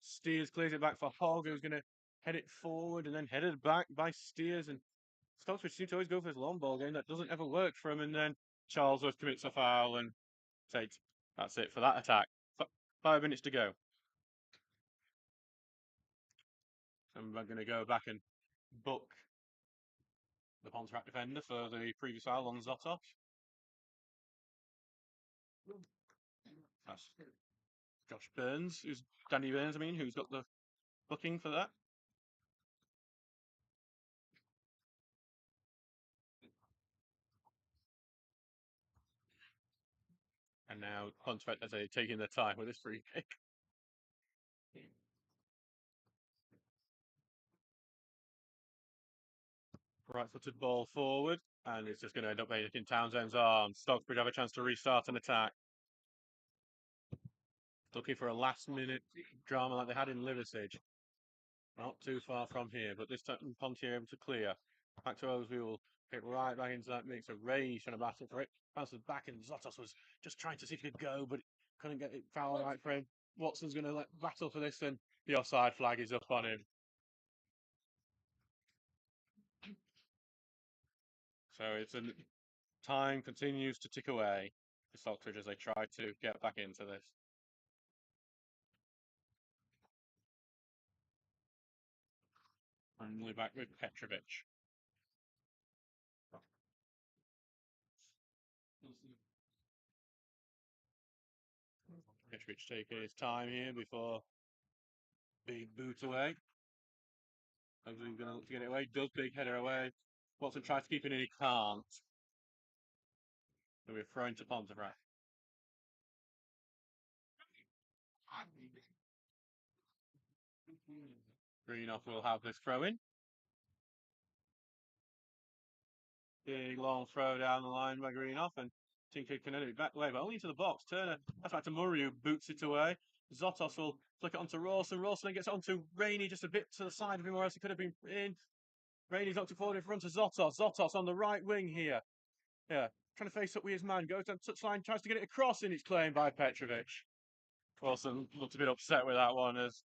Steers clears it back for Hogg, who's going to head it forward, and then headed back by Steers. And Stocksbridge seems to always go for this long ball game. That doesn't ever work for him. And then Charlesworth commits a foul and takes. That's it for that attack. 5 minutes to go. And we're going to go back and book the Pontefract defender for the previous foul on Zotos. That's Josh Burns, Danny Burns, who's got the booking for that. And now Pontefract, as they taking their time with this free kick. Right-footed ball forward, and it's just going to end up in Townsend's arms. Stocksbridge have a chance to restart an attack. Looking for a last-minute drama like they had in Liversidge. Not too far from here, but this time Ponty are able to clear. Back to Osby will get right back into that mix. Ray's trying to battle for it. Bounces back, and Zotos was just trying to see if he could go, but couldn't get it foul right for him. Watson's going to battle for this, and the offside flag is up on him. So it's time continues to tick away for Stockbridge as they try to get back into this. And we're back with Petrovic. Petrovic taking his time here before being booted away. Hopefully he's going to look to get it away. Does big header away. Watson tries to keep it in, he can't. So we're thrown to Pontefract. Greenoff will have this throw in. Big long throw down the line by Greenoff, and Tinker can edit it back away, but only into the box. Turner, that's back to Murray, who boots it away. Zotos will flick it onto Rawson. Rawson then gets it onto Rainey, just a bit to the side of him, or else he could have been in. Rainey's knocked it forward in front of Zotos. Zotos on the right wing here. Yeah, trying to face up with his man. Goes down the touchline, tries to get it across, and it's claimed by Petrovic. Wilson looked a bit upset with that one, as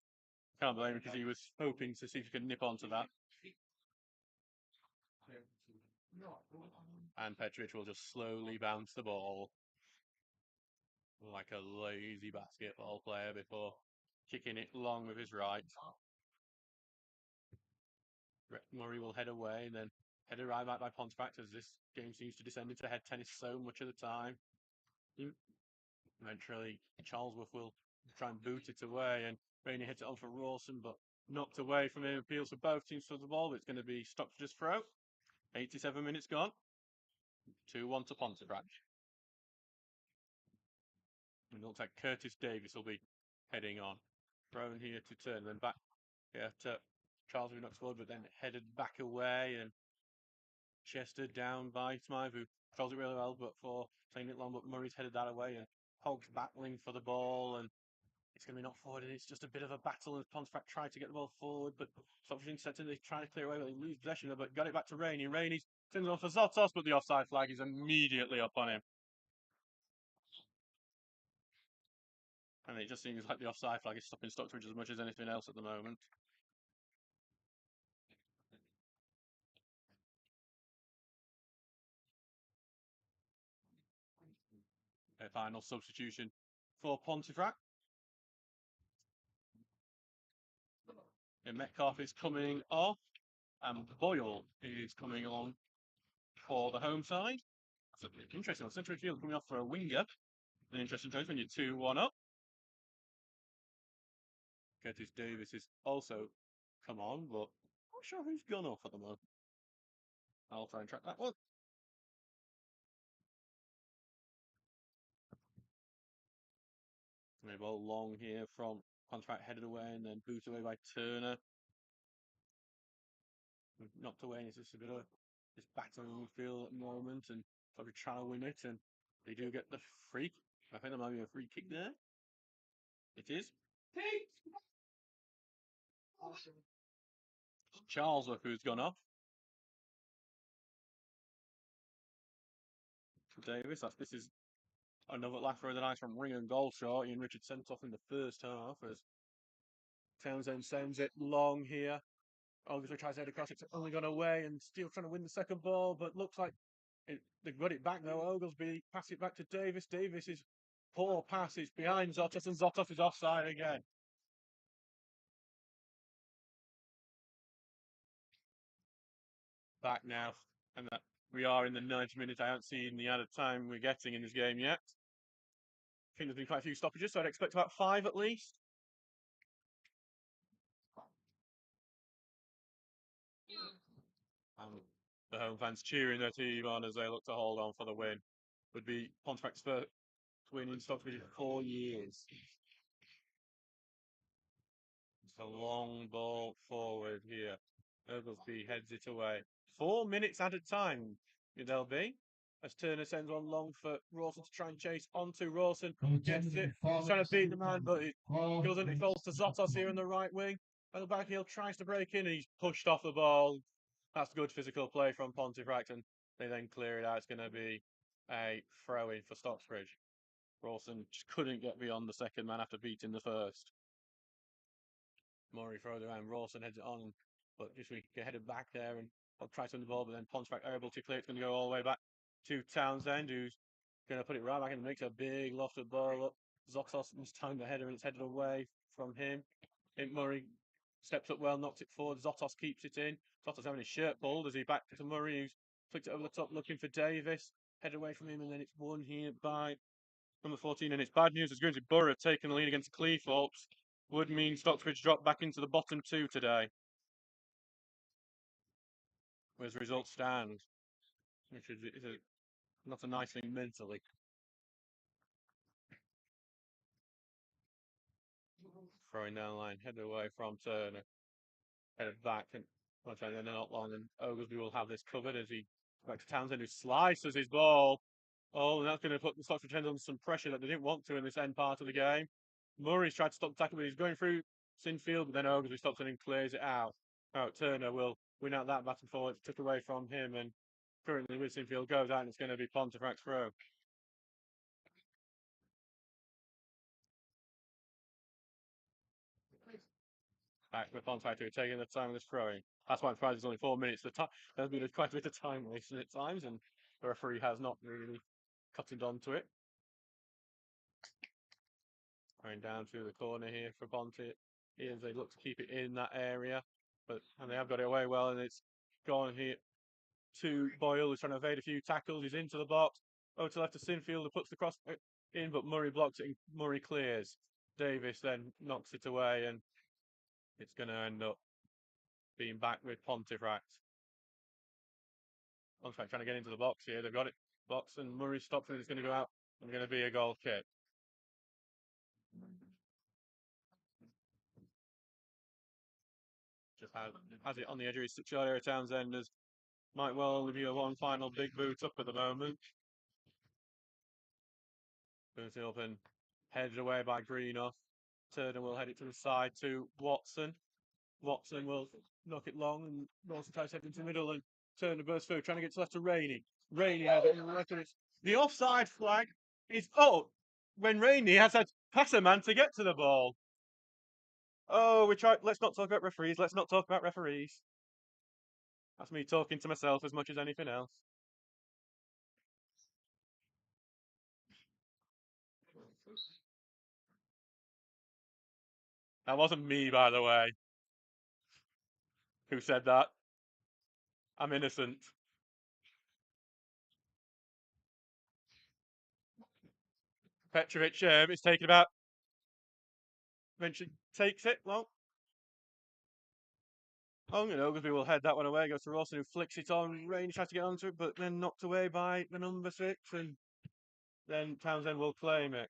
can't blame him because he was hoping to see if he could nip onto that. And Petrovic will just slowly bounce the ball like a lazy basketball player before kicking it long with his right. Murray will head away and then headed right back by Pontefract, as this game seems to descend into head tennis so much of the time. Eventually, Charlesworth will try and boot it away, and Rainey hits it on for Rawson, but knocked away from him. Appeals for both teams for the ball, but it's going to be Stockbridge's throw. 87 minutes gone. 2-1 to Pontefract. And it looks like Curtis Davis will be heading on. Thrown here to turn, then back here to Charles, who knocks forward, but then headed back away and chested down by Smythe, who controls it really well, but for playing it long, but Murray's headed that away, and Hogg's battling for the ball, and it's going to be knocked forward, and it's just a bit of a battle as Pontefract tried to get the ball forward, but Stockbridge intercepted. They try to clear away, but they lose possession, but got it back to Rainey. Rainey's sends it on for Zotos, but the offside flag is immediately up on him. And it just seems like the offside flag is stopping Stockbridge as much as anything else at the moment. A final substitution for Pontefract. And Metcalf is coming off, and Boyle is coming on for the home side. So interesting. Central midfield coming off for a winger. An interesting choice when you're 2-1 up. Curtis Davis is also come on, but I'm not sure who's gone off at the moment. I'll try and track that one. A ball long here from Pontefract, headed away and then booted away by Turner. Knocked away, and it's just a bit of this battling feel at the moment, and probably trying to win it, and they do get the free. I think there might be a free kick there. It is. Charlesworth, who's gone off. Davis, this is another laugh for the night from Ring and Goldshot. Ian Richards sent off in the first half as Townsend sends it long here. Obviously tries to head across, it's only gone away, and still trying to win the second ball, but looks like they've got it back though. Oglesby pass it back to Davis. Davis's poor pass is behind Zotos, and Zotos is offside again. Back now, and that we are in the 90 minutes. I haven't seen the added time we're getting in this game yet. I think there's been quite a few stoppages, so I'd expect about 5 at least. And the home fans cheering their team on as they look to hold on for the win. Would be Pontefract's Winning Stocksbridge in 4 years. It's a long ball forward here. Oglesby heads it away. 4 minutes at a time, they'll be. As Turner sends one long for Rawson to try and chase onto Rawson. Gets it. He's trying to beat the man, but it doesn't. He falls to Zotos here in the right wing. At the back heel tries to break in. He's pushed off the ball. That's good physical play from Pontefract, and they then clear it out. It's going to be a throw-in for Stocksbridge. Rawson just couldn't get beyond the second man after beating the first. Murray throws it around. Rawson heads it on, but just we get headed back there and try to win the ball, but then Pontefract are able to clear. It's going to go all the way back to Townsend, who's going to put it right back and makes a big lofted ball up. Zotos this time the header, and it's headed away from him. Murray steps up well, knocks it forward. Zotos keeps it in. Zotos having his shirt pulled as he back to Murray, who's flicked it over the top looking for Davis. Headed away from him, and then it's won here by number 14. And it's bad news as Guernsey Borough have taken the lead against Cleethorpes. Would mean Stocksbridge drop back into the bottom 2 today. As results stand, which is not a nice thing mentally. Throwing down the line, headed away from Turner. Headed back, and then not long, and Oglesby will have this covered as he back to Townsend, who slices his ball. Oh, and that's going to put the Stocksbridge under some pressure that they didn't want to in this end part of the game. Murray's tried to stop the tackle, but he's going through Sinfield, but then Oglesby stops it and clears it out. Oh, Turner will win out that battle forward. It's took away from him, and currently with Sinfield goes out, and it's going to be Pontefract's throw. Back with Pontefract who are taking the time of this throwing. That's why I'm surprised it's only 4 minutes. There's been quite a bit of time wasted at times, and the referee has not really cutted onto it. Going down through the corner here for Ponte. As they look to keep it in that area, and they have got it away well, and it's gone here to Boyle, who's trying to evade a few tackles. He's into the box. Over to left to Sinfield, who puts the cross in, but Murray blocks it, and Murray clears. Davis then knocks it away, and it's going to end up being back with Pontefract. Pontefract trying to get into the box here. They've got it. Box, and Murray stops it. It's going to go out. And going to be a goal kick. Just has it on the edge of his six-yard area. Townsend might well only be a one final big boot up at the moment. Booting up and headed away by Greenough. Turner will head it to the side to Watson. Watson will knock it long, and Rawson tries to head into the middle, and Turner bursts through, trying to get to left to Rainey. Rainey has it in the left, and it's the offside flag is up when Rainey has had pass a man to get to the ball. Oh, let's not talk about referees. Let's not talk about referees. That's me talking to myself as much as anything else. That wasn't me, by the way, who said that. I'm innocent. Petrovic is taken about. Eventually takes it. Well, and Oglesby will head that one away. Goes to Rawson, who flicks it on. Rainey tries to get onto it, but then knocked away by the number 6, and then Townsend will claim it.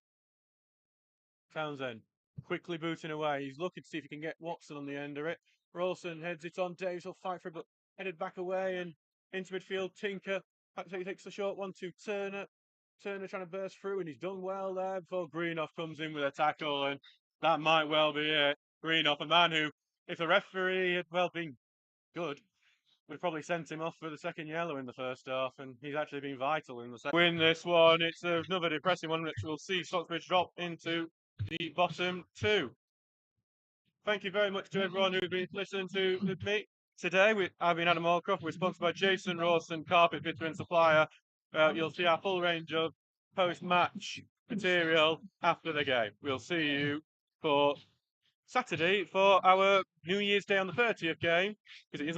Townsend quickly booting away. He's looking to see if he can get Watson on the end of it. Rawson heads it on. Davis will fight for it, but headed back away and into midfield. Tinker takes the short one to Turner. Turner trying to burst through, and he's done well there before Greenough comes in with a tackle, and that might well be it. Greenough, a man who, if the referee had been good, we'd probably sent him off for the second yellow in the first half, and he's actually been vital in the second. Win this one. It's another depressing one, which we'll see Stocksbridge drop into the bottom 2. Thank you very much to everyone who's been listening to me today. I've been Adam Allcroft. We're sponsored by Jason Rawson, Carpet Fitter and Supplier. You'll see our full range of post-match material after the game. We'll see you for Saturday for our New Year's Day on the 30th game, because it is